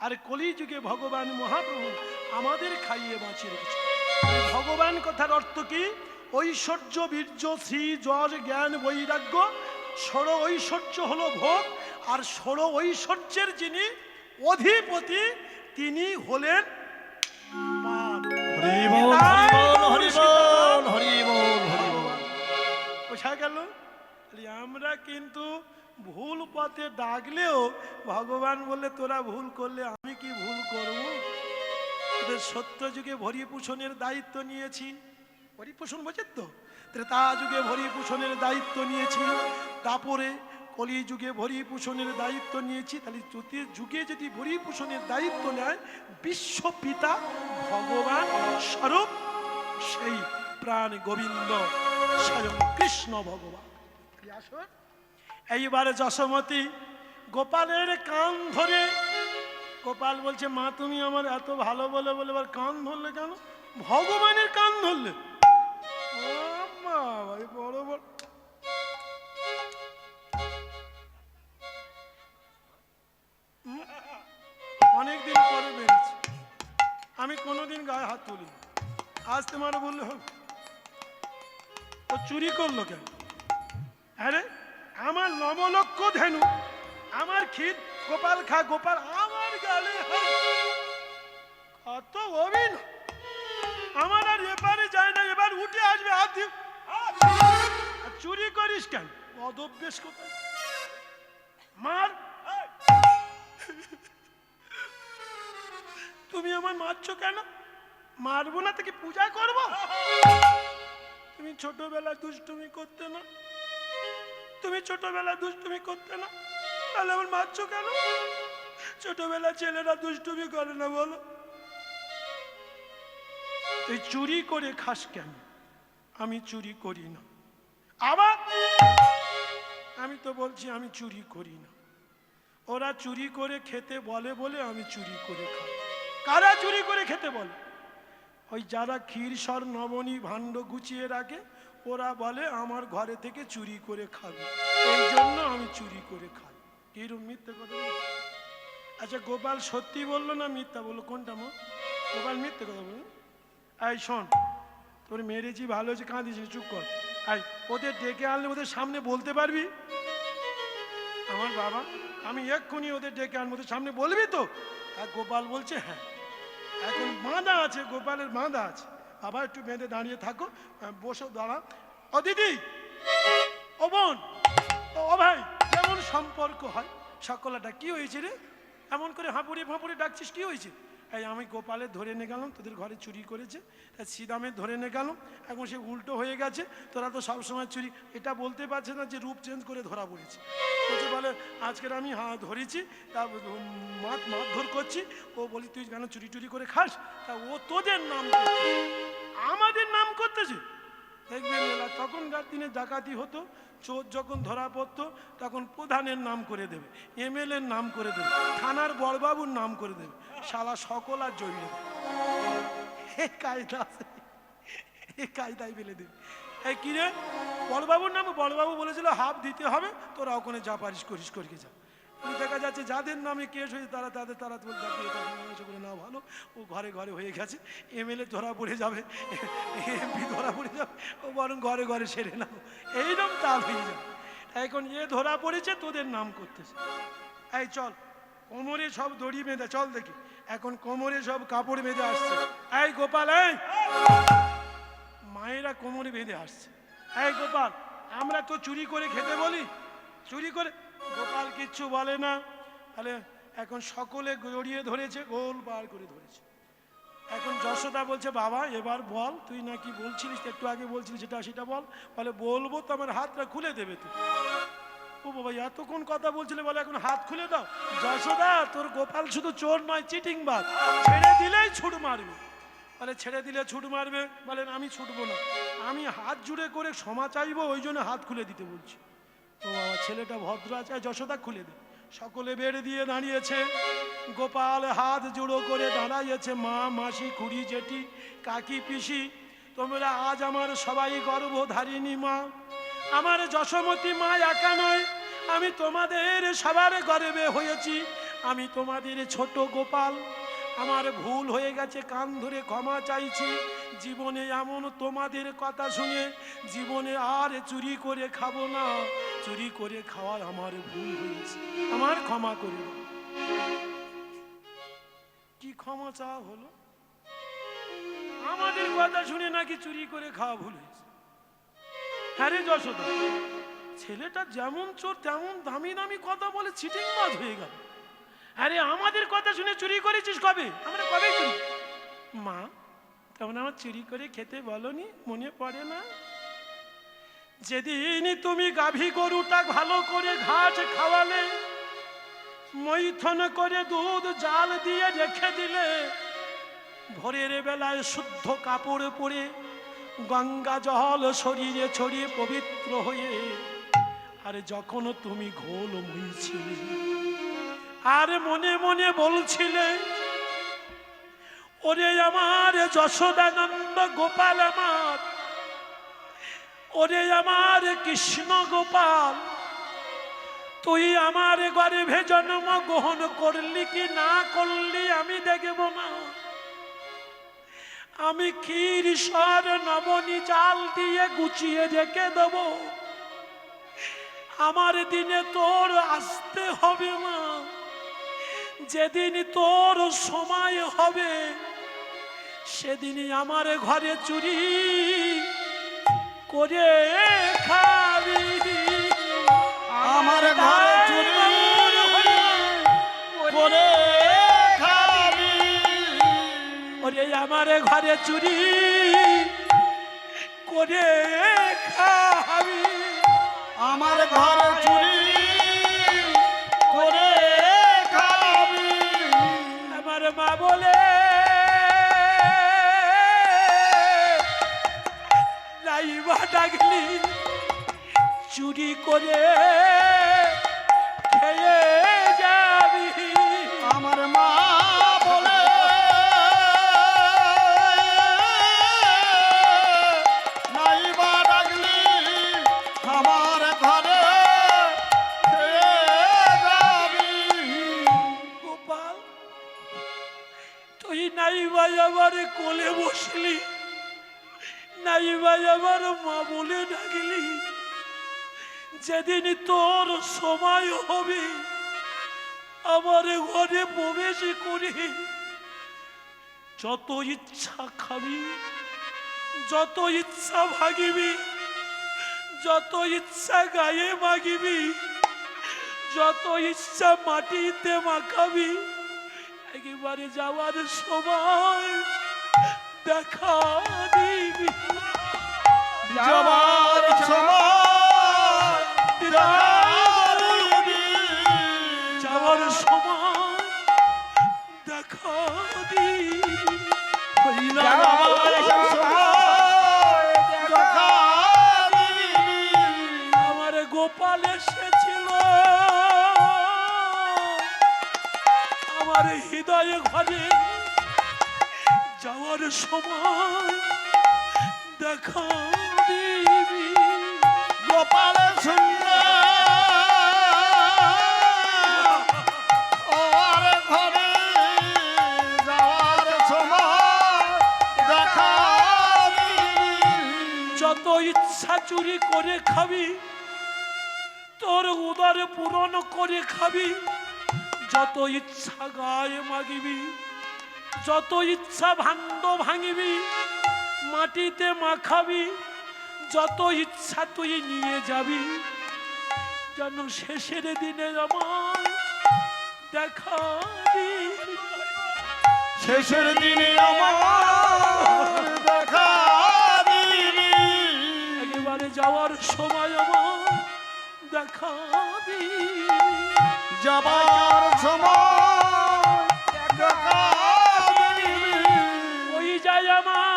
আর কলি যুগে ভগবান মহাপ্রভু আমাদের খাইয়ে বাঁচিয়ে রেখেছিলেন। ভগবান কথার অর্থ কি? ঐশ্বর্য বীর্য শ্রী যশ জ্ঞান বৈরাগ্য, ষোড় ঐশ্বর্য হলো ভোগ, আর ষোড় ঐশ্বর্যের যিনি অধিপতি তিনি হলেন মান। হরি বল হরি বল হরি বল হরি বল হরি বল। বোঝা গেল? আমরা কিন্তু ভুল পথে ডাকলেও ভগবান বললে তোরা ভুল করলে আমি কি ভুল করব? তোদের সত্য যুগে ভরিপূষণের দায়িত্ব নিয়েছি। ভরিপূষণ বোঝেন তো? ত্রেতা যুগে ভরিপূষণের দায়িত্ব নিয়েছি, তারপরে কলি যুগে ভরিপূষণের দায়িত্ব নিয়েছি। তাহলে জ্যোতির যুগে যদি ভরিপূষণের দায়িত্ব নেয় বিশ্বপিতা ভগবান স্বরূপ সেই প্রাণ গোবিন্দ স্বয়ং কৃষ্ণ ভগবান। আসুন এইবারে যশোমতী গোপালের কান ধরে, গোপাল বলছে মা তুমি আমার এত ভালো বলে বলে এবার কান ধরলে কেন? ভগবানের কান ধরলে? ও মা ভাই বড় বড় অনেকদিন পরে বেরিয়েছে, আমি কোনোদিন গায়ে হাত তুলি, আজ তোমার বললে হবে? ও চুরি করলো কেন? আরে আমার নবলক্ষ ধেনু, আমার ক্ষীর গোপাল খা, গোপাল আমার গালে কত অভিনয়, আমার আর এবারে যায় না, এবার উঠে আসবে হাত দিয়ে। চুরি করিস কেন? অদভ্যেস কোথায়? মার। তুমি আমার মারছো কেন? মারবো না থেকে পূজা করবো? তুমি ছোটবেলা দুষ্টুমি করতে না? তুমি ছোটবেলা দুষ্টুমি করতে না? তাহলে আমার মারছো কেন? ছোটবেলা ছেলেরা দুষ্টুমি করে না বলো? তুই চুরি করে খাস কেন? আমি চুরি করি না। আবার আমি তো বলছি আমি চুরি করি না। ওরা চুরি করে খেতে বলে বলে আমি চুরি করে খাই। কারা চুরি করে খেতে বলে? ওই যারা ক্ষীর সর নবনী ভাণ্ড গুছিয়ে রাখে, ওরা বলে আমার ঘরে থেকে চুরি করে খাবে, এই জন্য আমি চুরি করে খাই। কিরম মিথ্যে কথা বলছে? আচ্ছা গোপাল সত্যি বললো না মিথ্যা বললো? কোনটা মা? গোপাল মিথ্যে কথা বললো? এই শোন, তোর মেরেছি ভালো হয়েছে, কাঁদিস চুপ কর। এই ওদের ডেকে আনলে ওদের সামনে বলতে পারবি? আমার বাবা আমি এক্ষুনি ওদের ডেকে আনবো, ওদের সামনে বলবি তো? আর গোপাল বলছে হ্যাঁ। এখন বাঁধা আছে, গোপালের বাঁধা আছে। বাবা একটু বেঁধে দাঁড়িয়ে থাকো, বসো, দাঁড়া। ও দিদি, ও বোন, ও ভাই, কেমন সম্পর্ক হয় সকলটা? কি হয়েছে রে এমন করে হাঁপুড়ে ফাঁপুড়ে ডাকছিস? কি হয়েছে? এই আমি গোপালের ধরে নিয়ে গেলাম, তোদের ঘরে চুরি করেছে, শ্রীরামের ধরে নিয়ে গেলাম, এখন সে উল্টো হয়ে গেছে। তোরা তো সবসময় চুরি, এটা বলতে পারছে না যে রূপ চেঞ্জ করে ধরা পড়েছে। বলছে বলে আজকের আমি ধরেছি, তা মারধর করছি। ও বলি তুই কেন চুরি টুরি করে খাস? তা ও তোদের নাম আমাদের নাম করতেছে। দেখবেন তখনকার দিনে ডাকাতি হতো, চোর যখন ধরা পড়তো তখন প্রধানের নাম করে দেবে, এমএলএর নাম করে দেবে, থানার বড়বাবুর নাম করে দেবে, শালা সকল আর জড়িয়ে দেবে। এই কায়দা আছে, এই কায়দায় ফেলে দেবে। এই কিরে বড়বাবুর নাম? বড়বাবু বলেছিল হাফ দিতে হবে, তোরা ওখানে যা পারিস করিস করিয়ে যা। দেখা যাচ্ছে যাদের নামে কেস হয়েছে তারা বলে না ভালো, ও ঘরে ঘরে হয়ে গেছে, এমএলএ ধরা পড়ে যাবে, এমপি ধরা পড়ে যাবে, ও বরং ঘরে ঘরে সেরে নাও, এইরকম তাল হয়ে যাবে। এখন এ ধরা পড়েছে, তোদের নাম করতেছে। এই চল কোমরে সব দড়ি বেঁধে, চল দেখি এখন কোমরে সব কাপড় বেঁধে আসছে। এই গোপাল, এই মায়েরা কোমরে বেঁধে আসছে। এই গোপাল, আমরা তো চুরি করে খেতে বলি, চুরি করে। গোপাল কিচ্ছু বলে না। তাহলে এখন সকলে জড়িয়ে ধরেছে, গোল বার করে ধরেছে। এখন যশোদা বলছে বাবা এবার বল, তুই নাকি বলছিলিস একটু আগে বলছিলিস সেটা বল। বলে বলবো তো আমার হাতটা খুলে দেবে তুই। ও বাবা এতক্ষণ কথা বলছিলে, বলে এখন হাত খুলে দাও। যশোদা তোর গোপাল শুধু চোর নয়, চিটিং বাজ, ছেড়ে দিলেই ছুট মারবে। বলে ছেড়ে দিলে ছুট মারবে? বলেন আমি ছুটবো না, আমি হাত জুড়ে করে ক্ষমা চাইবো, ওই জন্য হাত খুলে দিতে বলছি। ও বাবা ছেলেটা ভদ্র আছে, যশোদা খুলে দে। সকলে বেড়ে দিয়ে দাঁড়িয়েছে, গোপাল হাত জুড়ো করে দাঁড়াইয়েছে। মা, মাসি, খুড়ি, জেঠি, কাকি, পিসি, তোমরা আজ আমার সবাই গর্ভধারিণী মা। আমার যশোমতী মা একা নয়, আমি তোমাদের সবার গর্বে হয়েছি। আমি তোমাদের ছোট গোপাল, আমার ভুল হয়ে গেছে, কান ধরে ক্ষমা চাইছি। জীবনে এমন তোমাদের কথা শুনে জীবনে আর চুরি করে খাবো না। চুরি করে খাওয়ার আমার ভুল হয়েছে, আমার ক্ষমা করে দাও। কি ক্ষমা চাওয়া হলো? আমাদের কথা শুনে নাকি চুরি করে খাওয়া ভুল হয়েছে। হ্যাঁ রে যশোদা, ছেলেটা যেমন চোর তেমন দামি দামি কথা বলে চিটিংবাজ হয়ে গেল। আরে আমাদের কথা শুনে চুরি করেছিস কবে? আমরা কবে চুরি? মা, তেমন আমার চুরি করে খেতে বলনি, মনে পড়ে না? যেদিন তুমি গাভী গরুটা ভালো করে ঘাস খাওয়ালে, মৈথন করে দুধ জাল দিয়ে রেখে দিলে, ভোরের বেলায় শুদ্ধ কাপড় পরে গঙ্গা জল শরীরে ছড়িয়ে পবিত্র হয়ে, আর যখন তুমি ঘোল মুইছিলে আর মনে মনে বলছিলে, ওরে আমার যশোদানন্দ গোপাল আমার, ওরে আমার কৃষ্ণ গোপাল, তুই আমার গর্ভে জন্ম গ্রহণ করলি কি না করলি আমি দেখব না। আমি ক্ষীর সর নবনী চাল দিয়ে গুছিয়ে রেখে দেব, আমার দিনে তোর আসতে হবে মা। যেদিন তোর সময় হবে সেদিনই আমার ঘরে চুরি করে খাবি। আমার ঘরে চুরি করে খাবি। ওরে আমার ঘরে চুরি করে খাবি। আমার ঘরে চুরি করে খাবি। আমার মা বলে লাইবা ডাকলি চুরি করে খেয়ে যাবি। আমার মা বলে নাইবা ডাকলি আমার ঘরে খেয়ে যাবি। গোপাল, তুই নাইবা আমার কোলে বসলি, নাইবা আমার মা বলে ডাকলি। যেদিন তোর সময় হবে আমার ঘরে প্রবেশ করি, যত ইচ্ছা খাবি, যত ইচ্ছা ভাগিবি, যত ইচ্ছা গায়ে মাগিবি, যত ইচ্ছা মাটিতে মাখাবি। একেবারে যাওয়ার সময় দেখা দিবি। যাবার সময় দেখা দিবি। যাওয়ার সময় দেখা দিবি। যাবার সময় দেখা দিবি। আমার গোপাল এসেছিল আমার হৃদয়ে ঘরে, যাওয়ার সময় দেখা দিবি। গোপাল সুন্দর ওর ঘরে যাওয়ার সময় দেখা দিবি। যত ইচ্ছা চুরি করে খাবি, তোর উদর পূরণ করে খাবি। যত ইচ্ছা গায়ে মাগিবি, যত ইচ্ছা ভাণ্ড ভাঙিবি, মাটিতে মাখাবি। যত ইচ্ছা তুই নিয়ে যাবি, যেন শেষের দিনে আমার দেখা দিবি। শেষের দিনে আমার দেখা দিবি। একেবারে যাওয়ার সময় আমার দেখা দিবি। যাবার সময় দেখা দিবি। ওই যায় আমার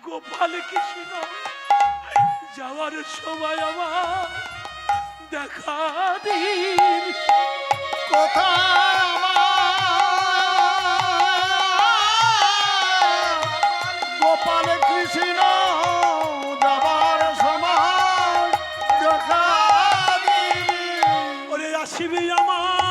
গোপাল কৃষ্ণ, যাওয়ার সময় আমার দেখা দিবি। কোথায় গোপাল কৃষ্ণ যাবার সময় দেখা দিবি। ওরে আসিবি আমার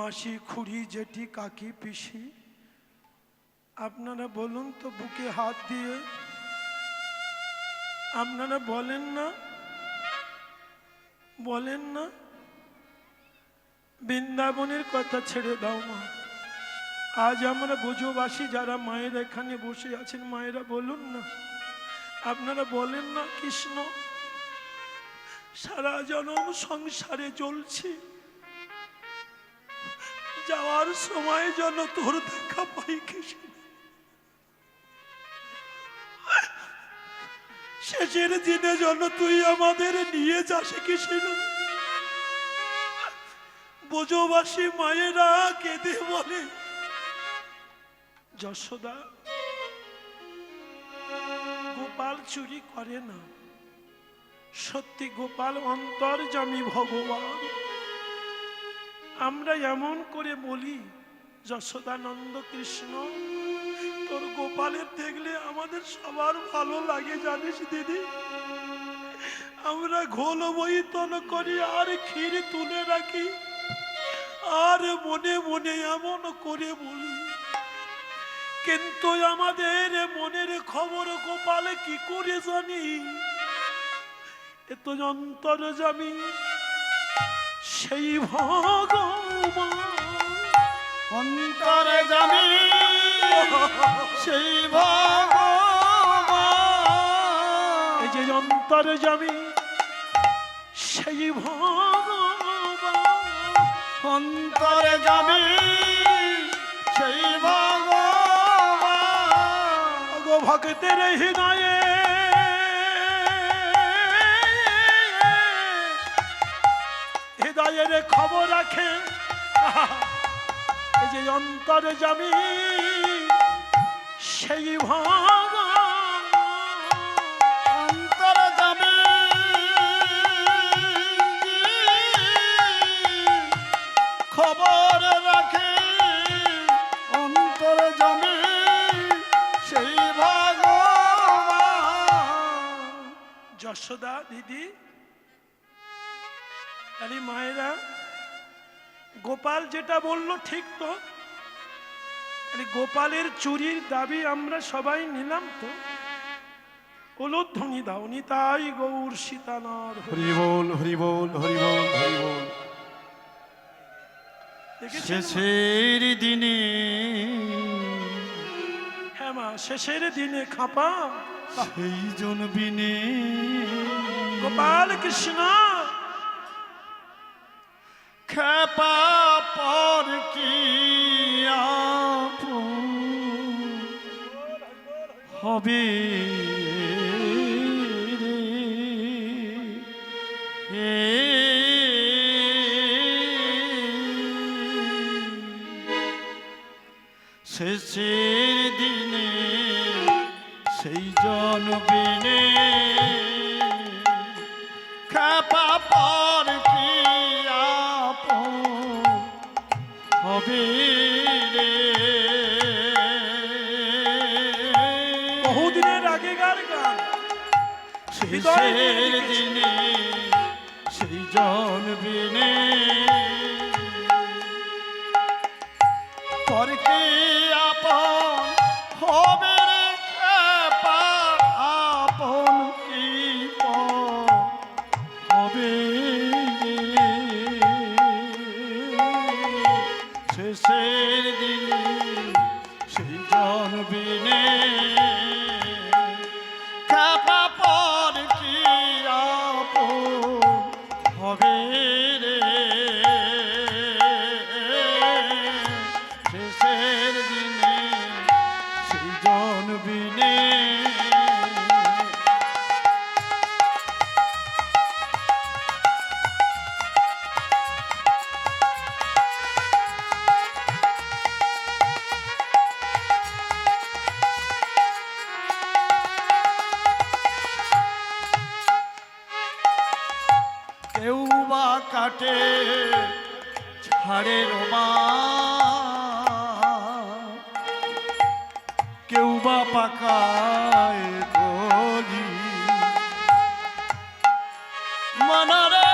মাসি, খুড়ি, জেঠি, কাকি, পিসি, আপনারা বলুন তো বুকে হাত দিয়ে, আপনারা বলেন না, বলেন না? বৃন্দাবনের কথা ছেড়ে দাও মা, আজ আমরা ব্রজবাসী যারা মায়েরা এখানে বসে আছেন, মায়েরা বলুন না, আপনারা বলেন না কৃষ্ণ সারা জনম সংসারে চলছি, যাওয়ার সময় যেন তোর দেখা পাই কৃষ্ণ, শেষের দিনে যেন তুই আমাদের নিয়ে যাস কৃষ্ণ। ব্রজবাসী মায়েরা কেঁদে বলে, যশোদা গোপাল চুরি করে না, সত্যি গোপাল অন্তর্যামী ভগবান। আমরা এমন করে বলি, যশোদানন্দ কৃষ্ণ তোর গোপালের দেখলে আমাদের সবার ভালো লাগে জানিস দিদি, আমরা ঘোল বৈতন করি আর ক্ষীর তুলে রাখি, আর মনে মনে এমন করে বলি, কিন্তু আমাদের মনের খবর গোপাল কি করে জানি, এত অন্তর্যামী সেই ভগবান, অন্তর্যামী সেই ভগবান, এই যে অন্তর্যামী সেই ভগবান, অন্তর্যামী সেই ভগবান, গো ভক্তের হৃদয়ে হৃদয়ের খবর রাখে, এই যে অন্তর্যামী সেই ভগবান, অন্তর্যামী খবর রাখে, অন্তর্যামী সেই ভগবান। যশোদা দিদি, আরে মায়েরা, গোপাল যেটা বললো ঠিক তো, গোপালের চুরির দাবি আমরা সবাই নিলাম তো, উলুধ্বনি দাও, নিতাই গৌর সীতানার হরি বল, হরি বল, হরি বল, হরি বল। দেখেছেন মা? শেষের দিনে, হ্যাঁ মা, শেষের দিনে খাপা সেই জন বিনে গোপাল কৃষ্ণ খেপা পর কি আপন হবে রে, হে শেষের দিনে সেই জন বিনে খেপা পর কি আপন হবে রে, বহুদিনের আগেকার গান, শেষের দিনে সেই জন বিনে পর কি আপন হবে রে, খেপা আপন কি হবে রে, শেষের দিনে সেই জন বিনে খেপা পর কি আপন হবে রে, শেষের দিনে সেই জন বিনে কেউ বা কাটে ছাড়ে রোমা, কেউ বা পাকায় গলি, মনরে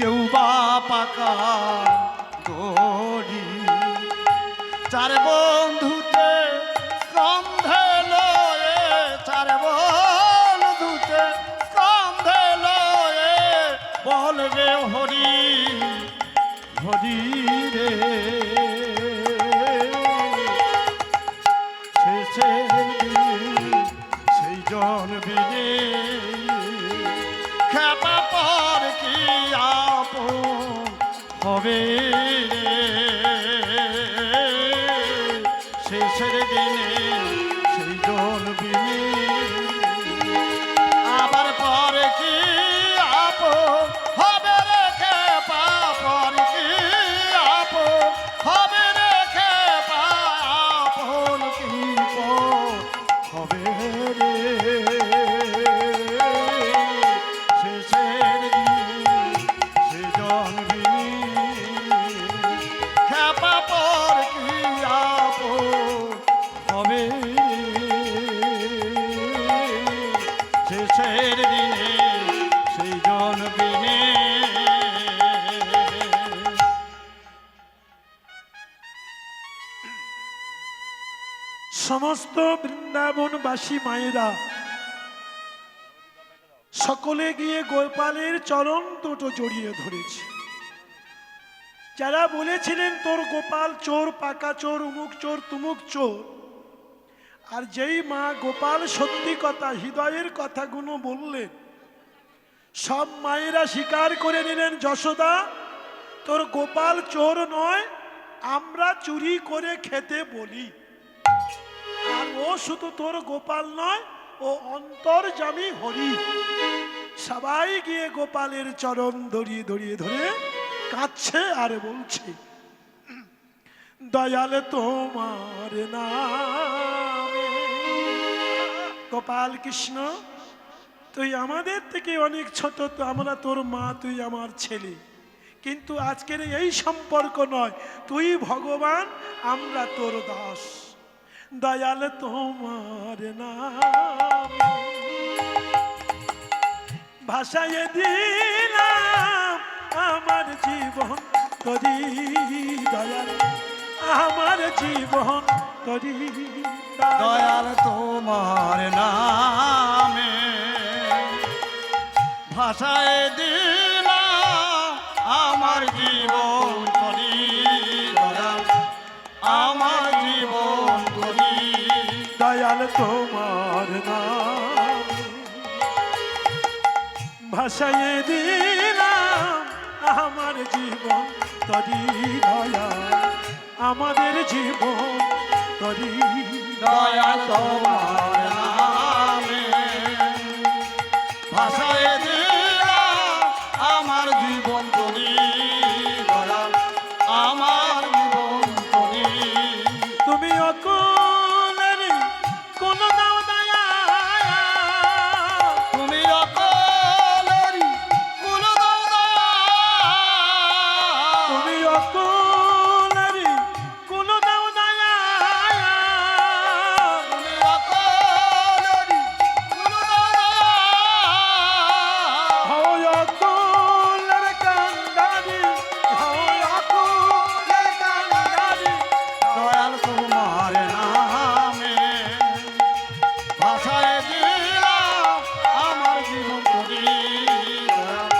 কেউ বা পাকা দড়ি। চার বন্ধুতে কান্ধে লয়ে, চার বন্ধুতে কান্ধে লয়ে বলবে হরি হরি রে। শেষের দিন সেই জন বিনে খেপা পর কি আপন হবে রে। শেষের দিনে সেই জন বিনে আবার পরে কি আপন হবে রে। খেপা পর কি আপন হবে রে। খেপা আপন কি পর হবে রে। শেষের দিন সে জন্মিনি খেপা পর কি আপন হবে রে। শেষের দিনে সেই জন্মিনি। সমস্ত বৃন্দাবনবাসী মায়েরা সকলে গিয়ে গোপালের চরণ দুটো জড়িয়ে ধরেছে। যারা বলেছিলেন তোর গোপাল চোর, পাকা চোর, উমুক চোর, তুমুক চোর, আর যেই মা গোপাল সত্যি কথা হৃদয়ের কথাগুলো বললেন, সব মায়েরা স্বীকার করে নিলেন যশোদা তোর গোপাল চোর নয়, আমরা চুরি করে খেতে বলি। আর ও শুধু তোর গোপাল নয়, ও অন্তর্যামী হরি। সবাই গিয়ে গোপালের চরণ ধরিয়ে ধরিয়ে ধরে কাঁদছে আর বলছে দয়াল তোমার নামে। গোপাল কৃষ্ণ তুই আমাদের থেকে অনেক ছোট, তো আমরা তোর মা, তুই আমার ছেলে, কিন্তু আজকের এই সম্পর্ক নয়, তুই ভগবান, আমরা তোর দাস। দয়াল তোমার নামে ভাষায় দিলাম আমার জীবন তরি। দয়াল আমার জীবন তরি। দয়াল তোমার নামে ভাষায় দিলাম আমার জীবন করি। দয়াল আমার জীবন করি। দয়াল তোমার নামে ভাষায় দিলাম আমার জীবন তরি। দয়াল আমাদের জীবন তরি। দয়াল তোমার নামে ভাষায় দিলাম আমার জীবন করি। দয়াল আমার জীবন করি। তুমি অকুলের কোন দাও দয়া, তুমি অকলেরি কুল দয়া। তুমি অকুলের কোন দাও দয়া, তুমি অকলেরি কুল দয়া। হয় অকুলের কান্দারি, হয় অকুলের কান্দারি। দয়াল তোমার নামে ভাষায় দিলাম আমার জীবন করি। দয়াল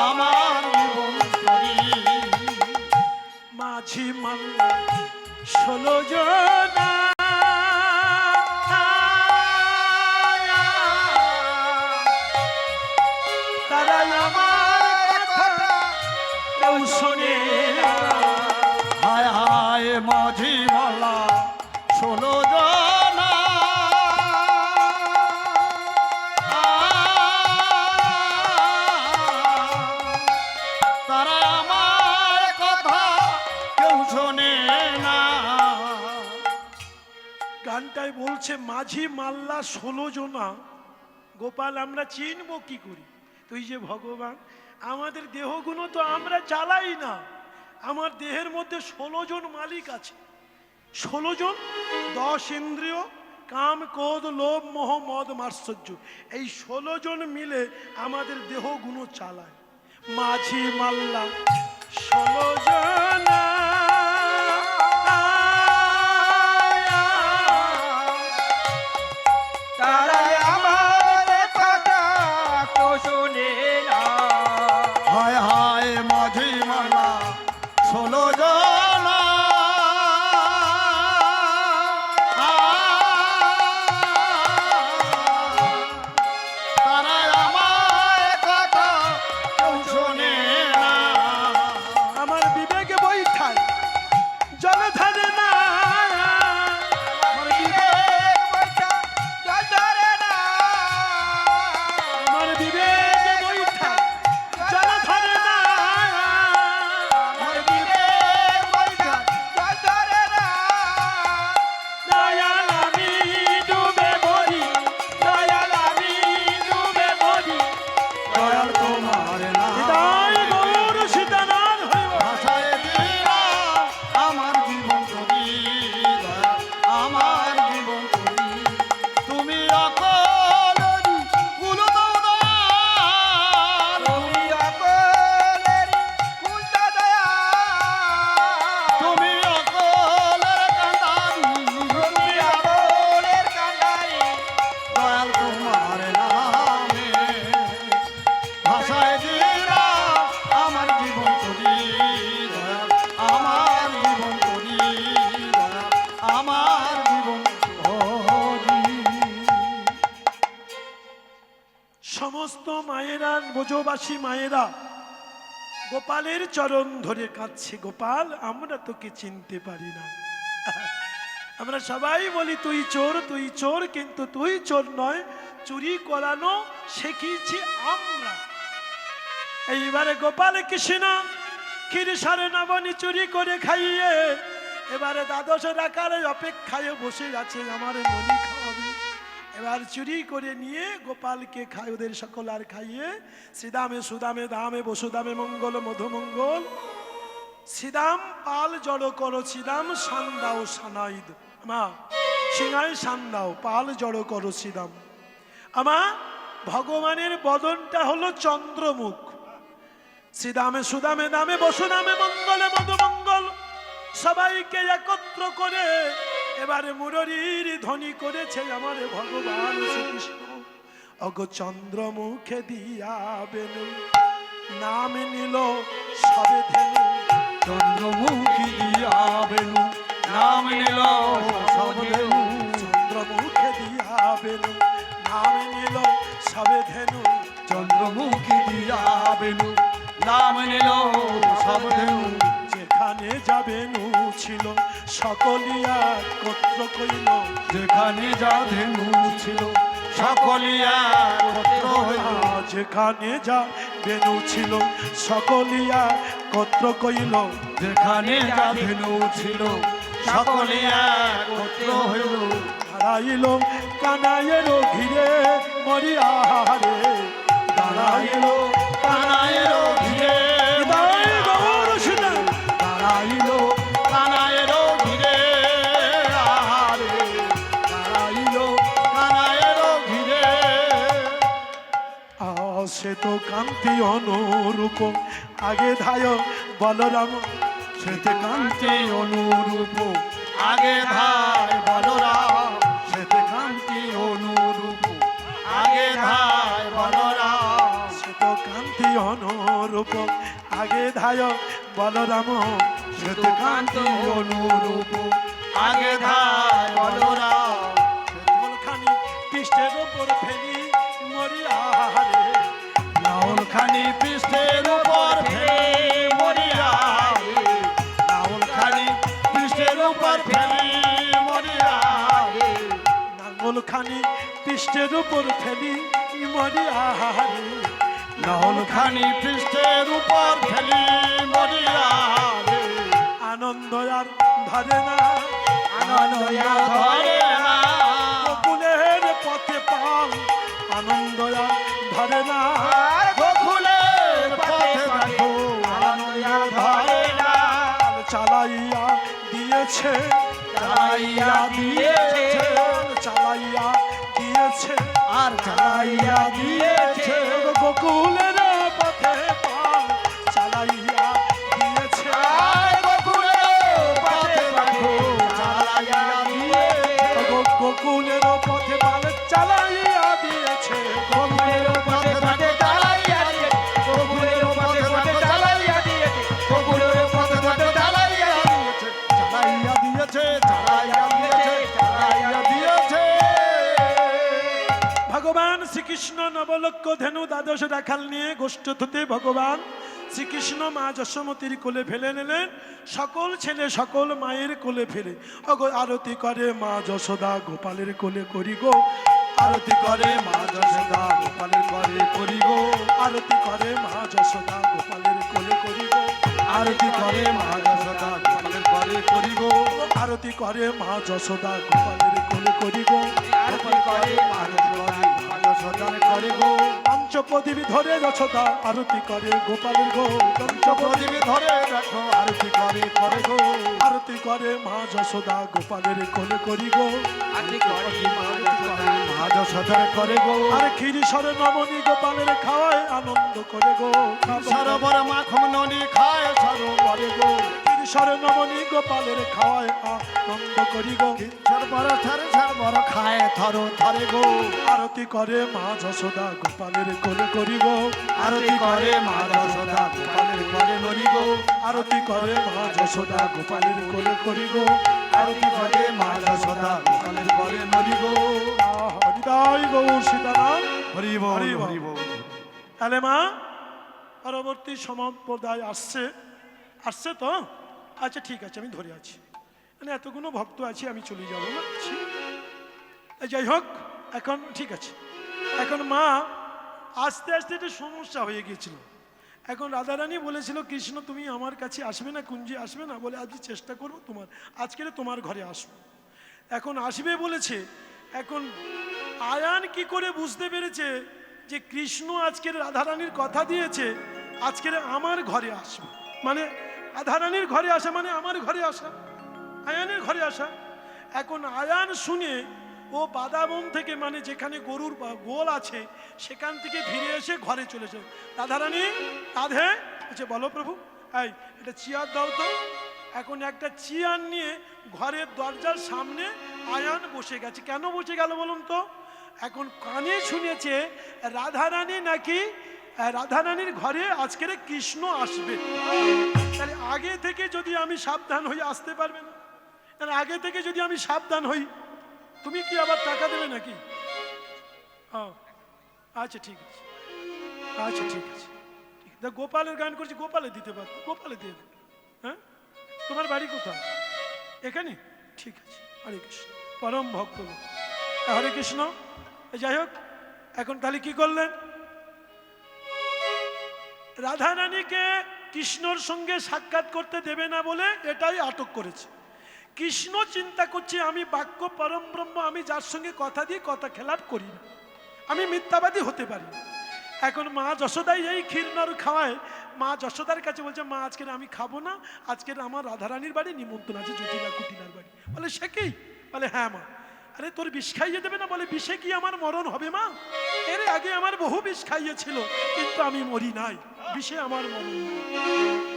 আমার জীবন করি। মাঝি মাল্লা 16 জনা তারা আমার কথা কেউ শোনে না। হায় হায় মাঝি মালা 16 জনা তারা আমার কথা কেউ শোনে না। গানটাই বলছে মাঝি মাল্লা 16 জনা। গোপাল আমরা চিনব কি করি? তুই যে ভগবান, আমাদের দেহগুলো তো আমরা চালাই না। আমার দেহের মধ্যে 16 জন মালিক আছে। 16 জন, 10 ইন্দ্রিয়, কাম, ক্রোধ, লোভ, মোহ, মদ, মাৎসর্য, এই 16 জন মিলে আমাদের দেহগুলো চালায়। মাঝি মাল্লা 16 জনা তারা আমার কথা তো শোনে না। হায় হায় মাঝি মালা 16 জনা তারা আমার কথা কেউ শোনে না। আমার বিবেকে বৈঠায় জল ধরে না। আমার বিবেক বৈঠা জল ধরে না। আমার বিবেকে বৈঠায় জল ধরে না। আমার বিবেক বৈঠা জল ধরে না। দয়াল আমি ডুবে মরি, দয়াল আমি ডুবে মরি। দয়াল তোমার নাম হৃদয় গৌর সীতানাথ হইব। ভাষায় দিলা আমার জীবন করি, দয়াল আমার জীবন করি। তুমি অকলেরই কুল দয়াল, তুমি অকলের কুল দয়াল। তুমি অকলের কান্দারি, তুমি অকলের কান্ডারি। দয়াল তোমার নামে ভাষায় দিলা আমার জীবন করি, দয়াল আমার জীবন করি, দয়াল আমার জীবন করি। সমস্ত মায়েরা, ব্রজবাসী মায়েরা গোপালের চরণ ধরে কাঁদছে। গোপাল, আমরা তোকে চিনতে পারি না। আমরা সবাই বলি তুই চোর, তুই চোর, কিন্তু তুই চোর নয়, চুরি করানো শিখিয়েছি আমরা। এইবারে গোপাল কৃষ্ণ ক্ষীর সারে নবনী চুরি করে খাইয়ে এবারে দ্বাদশের আকারে অপেক্ষায় বসে আছে আমার ননি খাওয়াবে। এবার চুরি করে নিয়ে গোপালকে খায়, ওদের সকল আর খাইয়ে শ্রীদামে সুদামে দামে বসুদামে মঙ্গল মধুমঙ্গল শ্রীদাম পাল জড় করো শ্রীদাম সান্দাও সানাইদ আমা সিংহায় সান্দাও পাল জড় করো শ্রীদাম। আমা ভগবানের বদনটা হলো চন্দ্রমুখ। শ্রীদামে সুদামে দামে বসুদামে মঙ্গলে মধুমঙ্গল সবাইকে একত্র করে এবারে মুরলীর ধ্বনি করেছে আমার ভগবান শ্রীকৃষ্ণ। অগ চন্দ্রমুখে দিয়া বেনু নাম নিল সবে ধেনু। চন্দ্রমুখী দিয়া বেনু নাম নিল সবধেনু, চন্দ্রমুখে দিয়া বেনু নাম নিল সবে ধেনু। চন্দ্রমুখী দিয়া বেনু নাম নিল সবধেনু। যেখানে যাবেনু ছিল সকলিয়া একত্র কইল। যেখানে যা ধেনু ছিল সকলিয়া একত্র হইল, যেখানে যা বেনু ছিল সকলিয়া একত্র কইল। যেখানে যা ধেনু ছিল সকলিয়া একত্র হইল। দাঁড়াইল কানাইয়ের ঘিরে মরিয়া রে, দাঁড়াইল কানাইয়ের ঘিরে হৃদয় গৌর সীতা। দাঁড়াইল কানাইয়ের ঘিরে আহারে, দাঁড়াইল কানাইয়ের ঘিরে। সে তো কান্তি অনুরূপ আগে ধায় বলরাম। সেতে কান্তি অনুরূপ আগে ধায় বলরাম, সেতে কান্তি অনুরূপ আগে ধায় বলরাম। সে তো কান্তি অনুরূপ আগে ধায় বলরাম। সেতে কান্তি অনুরূপ আগে ধায় বলরাম। খানি পৃষ্ঠের ওপর ফেলি মরিয়া রে, লাউলখানি পৃষ্ঠের উপর ফেলে মরিয়া রে, লাউলখানি পৃষ্ঠের উপর ফেলে মরিয়া রে। নাঙ্গল খানি পৃষ্ঠের উপর ফেলি মরিয়া রে। লাউলখানি পৃষ্ঠের উপর ফেলে মরিয়া রে। আনন্দ আর ধরে না, আনন্দ আর ধরে না, গোকুলের পথে পাল আনন্দ আর ধরে না। গোকুলের পথে দেখো আনন্দ আর ধরে না। চালাইয়া দিয়েছে, চালাইয়া দিয়েছে, চালাইয়া দিয়েছে, আর চালাইয়া দিয়েছে। গোকুলের পথে পাল কৃষ্ণ নবলক্ষ ধেনু দ্বাদশ রাখাল নিয়ে গোষ্ঠতে ভগবান শ্রীকৃষ্ণ মা যশোমতীর কোলে ফেলে নিলেন, সকল ছেলে সকল মায়ের কোলে ফেলে আরতি করে মা যশোদা গোপালের কোলে করি গো, আরতি করে মা যশোদা গোপালের করে করি গো, আরতি করে মা যশোদা গোপালের কোলে করি গো, আরতি করে মা যশোদা গোপালের করে করি গো, আরতি করে মা যশোদা গোপালের কোলে করি গো, আরতি করে মা মা যশোদার করে গো, পঞ্চপ্রদীপ ধরে যশোদা আরতি করে গোপালের গো, প্রদীপ ধরে দেখো আরতি করে গো, আরতি করে মা যশোদা গোপালের কোলে করি গো, আরতি করে মা যশোদা মা যশোদার করে গো, আর ক্ষীরি সরে নমনী গোপালের খাওয়ায় আনন্দ করে গো, সরোবর মাখন ননি খায় সরোবরে গো, ক্ষীরি সরে নমনী গোপালের খাওয়ায় আনন্দ করি গো, সরোবর খায় থরো থরে গো, আরতি করে মা যশোদা গোপালের কোলে করি গো, আরতি করে মা যশোদা গোপালের করে নরি গো, আরতি করে মা যশোদা গোপালের কোলে করি গো, আরতি করে মা যশোদা গোপালের করে নরি গো, হরিদাই গৌর সীতারাম। হরি বল হরি বল। হরি বল। তাহলে মা পরবর্তী সম্প্রদায় আসছে, আসছে তো? আচ্ছা ঠিক আছে, আমি ধরে আছি, মানে এতগুলো ভক্ত আছে, আমি চলে যাব না। যাই হোক, এখন ঠিক আছে। এখন মা আস্তে আস্তে একটা সমস্যা হয়ে গিয়েছিল। এখন রাধারানী বলেছিল, কৃষ্ণ তুমি আমার কাছে আসবে না, কুঞ্জে আসবে না? বলে আজকে চেষ্টা করবো, আজকে তোমার ঘরে আসবো। এখন আসবে বলেছে। এখন আয়ান কি করে বুঝতে পেরেছে যে কৃষ্ণ আজকের রাধারানীর কথা দিয়েছে, আজকের আমার ঘরে আসবে, মানে রাধারানীর ঘরে আসা মানে আমার ঘরে আসা, আয়ানের ঘরে আসা। এখন আয়ান শুনে ও বাদাবন থেকে, মানে যেখানে গরুর গোল আছে সেখান থেকে ফিরে এসে ঘরে চলেছে। রাধারানী, রাধে, বলছে বলো প্রভু, এই এটা চেয়ার দাও তো। এখন একটা চেয়ার নিয়ে ঘরের দরজার সামনে আয়ান বসে গেছে। কেন বসে গেল বলুন তো? এখন কানে শুনেছে রাধারানী নাকি, রাধারানীর ঘরে আজকের কৃষ্ণ আসবে। তাহলে আগে থেকে যদি আমি সাবধান হই, আসতে পারবে না। আগে থেকে যদি আমি সাবধান হই, তুমি কি আবার টাকা দেবে নাকি? আচ্ছা ঠিক আছে, আচ্ছা ঠিক আছে। গোপালের গান করছি, গোপালে দিতে পারতো, গোপালে দিয়ে দেবে। হ্যাঁ, তোমার বাড়ি কোথায়? এখানে? ঠিক আছে। হরে কৃষ্ণ, পরম ভক্ত। হরে কৃষ্ণ। যাই হোক, এখন তাহলে কি করলেন? রাধারানীকে কৃষ্ণর সঙ্গে সাক্ষাৎ করতে দেবে না বলে এটাই আটক করেছে। কৃষ্ণ চিন্তা করছে, আমি বাক্য পরম ব্রহ্ম, আমি যার সঙ্গে কথা দিই কথা খেলাপ করি না, আমি মিথ্যাবাদী হতে পারি। এখন মা যশোদাই এই ক্ষীরনর খাওয়ায়, মা যশোদার কাছে বলছে, মা আজকের আমি খাবো না, আজকের আমার রাধারানীর বাড়ি নিমন্ত্রণ আছে, জটিলা কুটিলার বাড়ি। বলে সে কি? বলে হ্যাঁ মা। আরে তোর বিষ খাইয়ে দেবে না? বলে বিষে কি আমার মরণ হবে মা? এর আগে আমার বহু বিষ খাইয়েছিল, কিন্তু আমি মরি নাই, বিষে আমার মরণ নেই।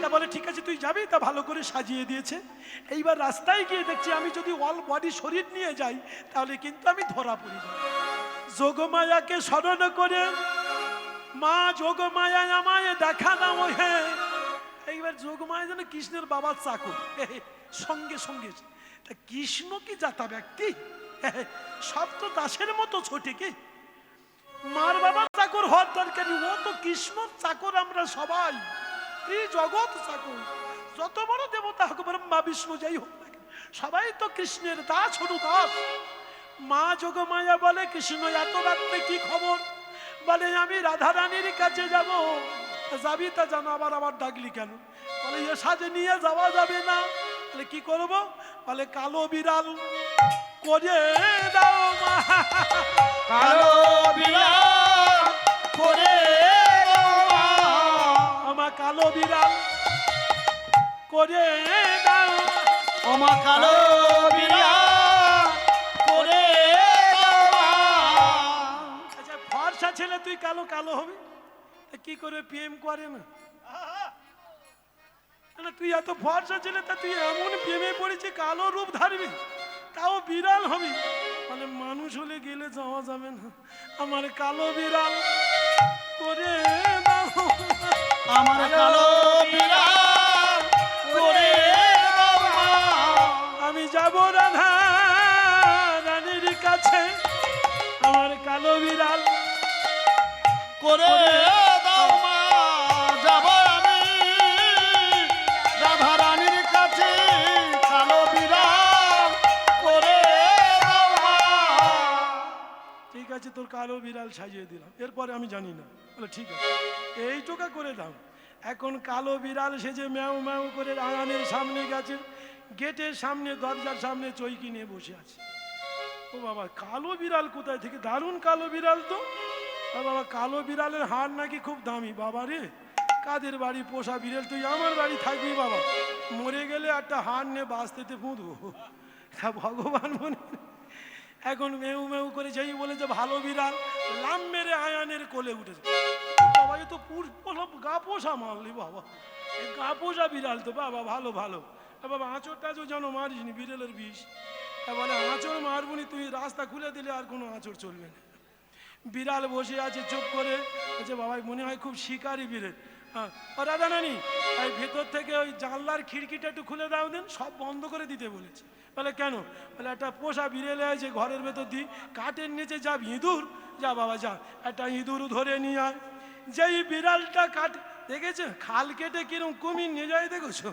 তা বলে ঠিক আছে তুই যাবি। তা ভালো করে সাজিয়ে দিয়েছে। এইবার রাস্তায় গিয়ে দেখছি, আমি যদি অল বডি শরীর নিয়ে যাই তাহলে কিন্তু আমি ধরা পড়ে যাব। যোগমায়াকে স্মরণ করে, মা যোগমায়া আমায় দেখা দাও হে। এইবার যোগমায়া যেন কৃষ্ণের বাবার চাকর, সঙ্গে সঙ্গে। তা কৃষ্ণ কি জাতা ব্যক্তি? সব তো দাসের মতো ছোটে কি? মার বাবার চাকর হওয়ার দরকারি, ও তো কৃষ্ণর চাকর। আমরা সবাই জগৎ চাকর, যত বড় দেবতা হোক, ব্রহ্মা বিষ্ণু যাই হোক না কেন, সবাই তো কৃষ্ণের দাস, হনু দাস। মা যোগমায়া বলে, কৃষ্ণ এত রাত্রে কি খবর? বলে আমি রাধারানীর কাছে যাব। যাবি? তা জানো, আবার আবার ডাকলি কেন? বলে এ সাজে নিয়ে যাওয়া যাবে না। বলে কি করব? বলে কালো বিড়াল করে দাও মা, কালো বিড়াল করে দাও মা, আমার কালো বিড়াল করে দাও। ওমা কালো বিড়াল করে দাও মা। আচ্ছা, ফর্সা ছেলে তুই কালো কালো হবি, তা কি করে প্রেম করে না? না, তুই এত ফর্সা ছেলে, তা তুই এমন প্রেমে পড়েছি কালো রূপ ধারবি, তাও বিড়াল হবি? মানে মানুষ হলে গেলে যাওয়া যাবে না। আমার কালো বিড়াল করে দাও, আমার কালো বিড়াল করে দাও মা। আমি যাব রাধা রানীর কাছে, আমার কালো বিড়াল করে দাও মা, যাব আমি রাধা রানীর কাছে, কালো বিড়াল করে দাও মা। ঠিক আছে, তোর কালো বিড়াল সাজিয়ে দিলাম, এরপরে আমি জানি না। বলে ঠিক আছে, এইটুকা করে দাও। এখন কালো বিড়াল সেজে ম্যাও ম্যাও করে আয়ানের সামনে গেছে, গেটের সামনে দরজার সামনে চৈকি নিয়ে বসে আছে। ও বাবা, কালো বিড়াল কোথায় থেকে? দারুণ কালো বিড়াল তো। আর বাবা, কালো বিড়ালের হাড় নাকি খুব দামি। বাবা রে, কাদের বাড়ি পোষা বিড়াল, তুই আমার বাড়ি থাকবি বাবা, মরে গেলে একটা হাড় নিয়ে বাঁচতে পুঁতবো। তা ভগবান মনে এখন মেউ মেউ করে যেই বলেছে ভালো বিড়াল, লাম মেরে আয়ানের কোলে উঠেছে। বাবা, এ তো গা পোষা মারলি বাবা, এ গা পোষা বিড়াল তো বাবা, ভালো ভালো। বাবা, আঁচড় টাচড় যেন মারিসনি, বিড়ালের বিষ। বলে আঁচড় মারবনি, তুই রাস্তা খুলে দিলে আর কোনো আঁচড় চলবে না। বিড়াল বসে আছে চুপ করে, বলছে বাবা মনে হয় খুব শিকারি বিড়াল। হ্যাঁ, ও রাধা নানি, এই ভেতর থেকে ওই জানলার খিড়কিটা একটু খুলে দাও দেন, সব বন্ধ করে দিতে বলেছে। বলে কেন? বলে একটা পোষা বিড়ালে আছে ঘরের ভেতর দিই, কাঠের নিচে যাব ইঁদুর, যা বাবা যা, একটা ইঁদুর ধরে নিয়ে আয়। যেই বিড়ালটা কাট দেখেছো খাল কেটে কিরম কুমির নিয়ে যায় দেখেছো,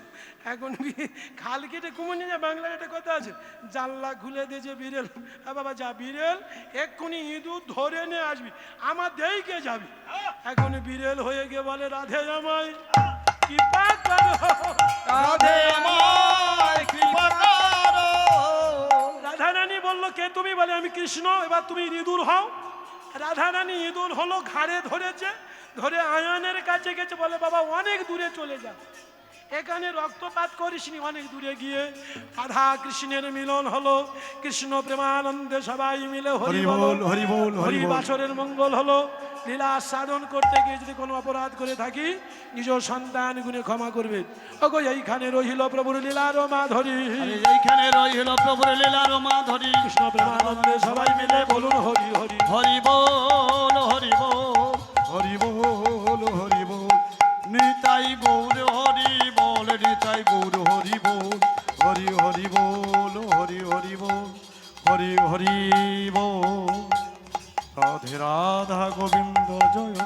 এখন খাল কেটে কুমির নিয়ে যায়, বাংলার একটা কথা আছে, জানলা খুলে দিয়েছে বিড়াল, বাবা যা বিড়াল, এক্ষুনি ইঁদুর ধরে নিয়ে আসবি, আমার দেইকে যাবি। এখন বিড়াল হয়ে গিয়ে বলে রাধে আমায় কৃপা করো, রাধে আমায় কৃপা করো। রাধা রানী বললো কে তুমি? বলে আমি কৃষ্ণ, এবার তুমি ইঁদুর হও। রাধা রানী ইঁদুর হলো, ঘাড়ে ধরেছে, ধরে আয়ানের কাছে গেছে, বলে বাবা অনেক দূরে চলে যা, এখানে রক্তপাত করিসনি, অনেক দূরে গিয়ে রাধা কৃষ্ণের মিলন হলো, কৃষ্ণ প্রেমানন্দে সবাই মিলে হরি বল হরি বল, হরি বাসরের মঙ্গল হলো। লীলা সাধন করতে গিয়ে যদি কোনো অপরাধ করে থাকি, নিজ সন্তান গুণে ক্ষমা করবে। ওগো এইখানে রহিল প্রভুর লীলার মাধুরী, এইখানে রইল প্রভুর লীলার মাধুরী। কৃষ্ণ প্রেমানন্দে সবাই মিলে বলুন হরি হরি। হরি বল, হরি বল, হরি বল, হরি বল, নিতাই গৌর হরি বল, নিতাই গৌর হরি বল, হরি হরি বল, হরি হরি বল, হরি হরি বল। রাধে রাধা গোবিন্দ জয়।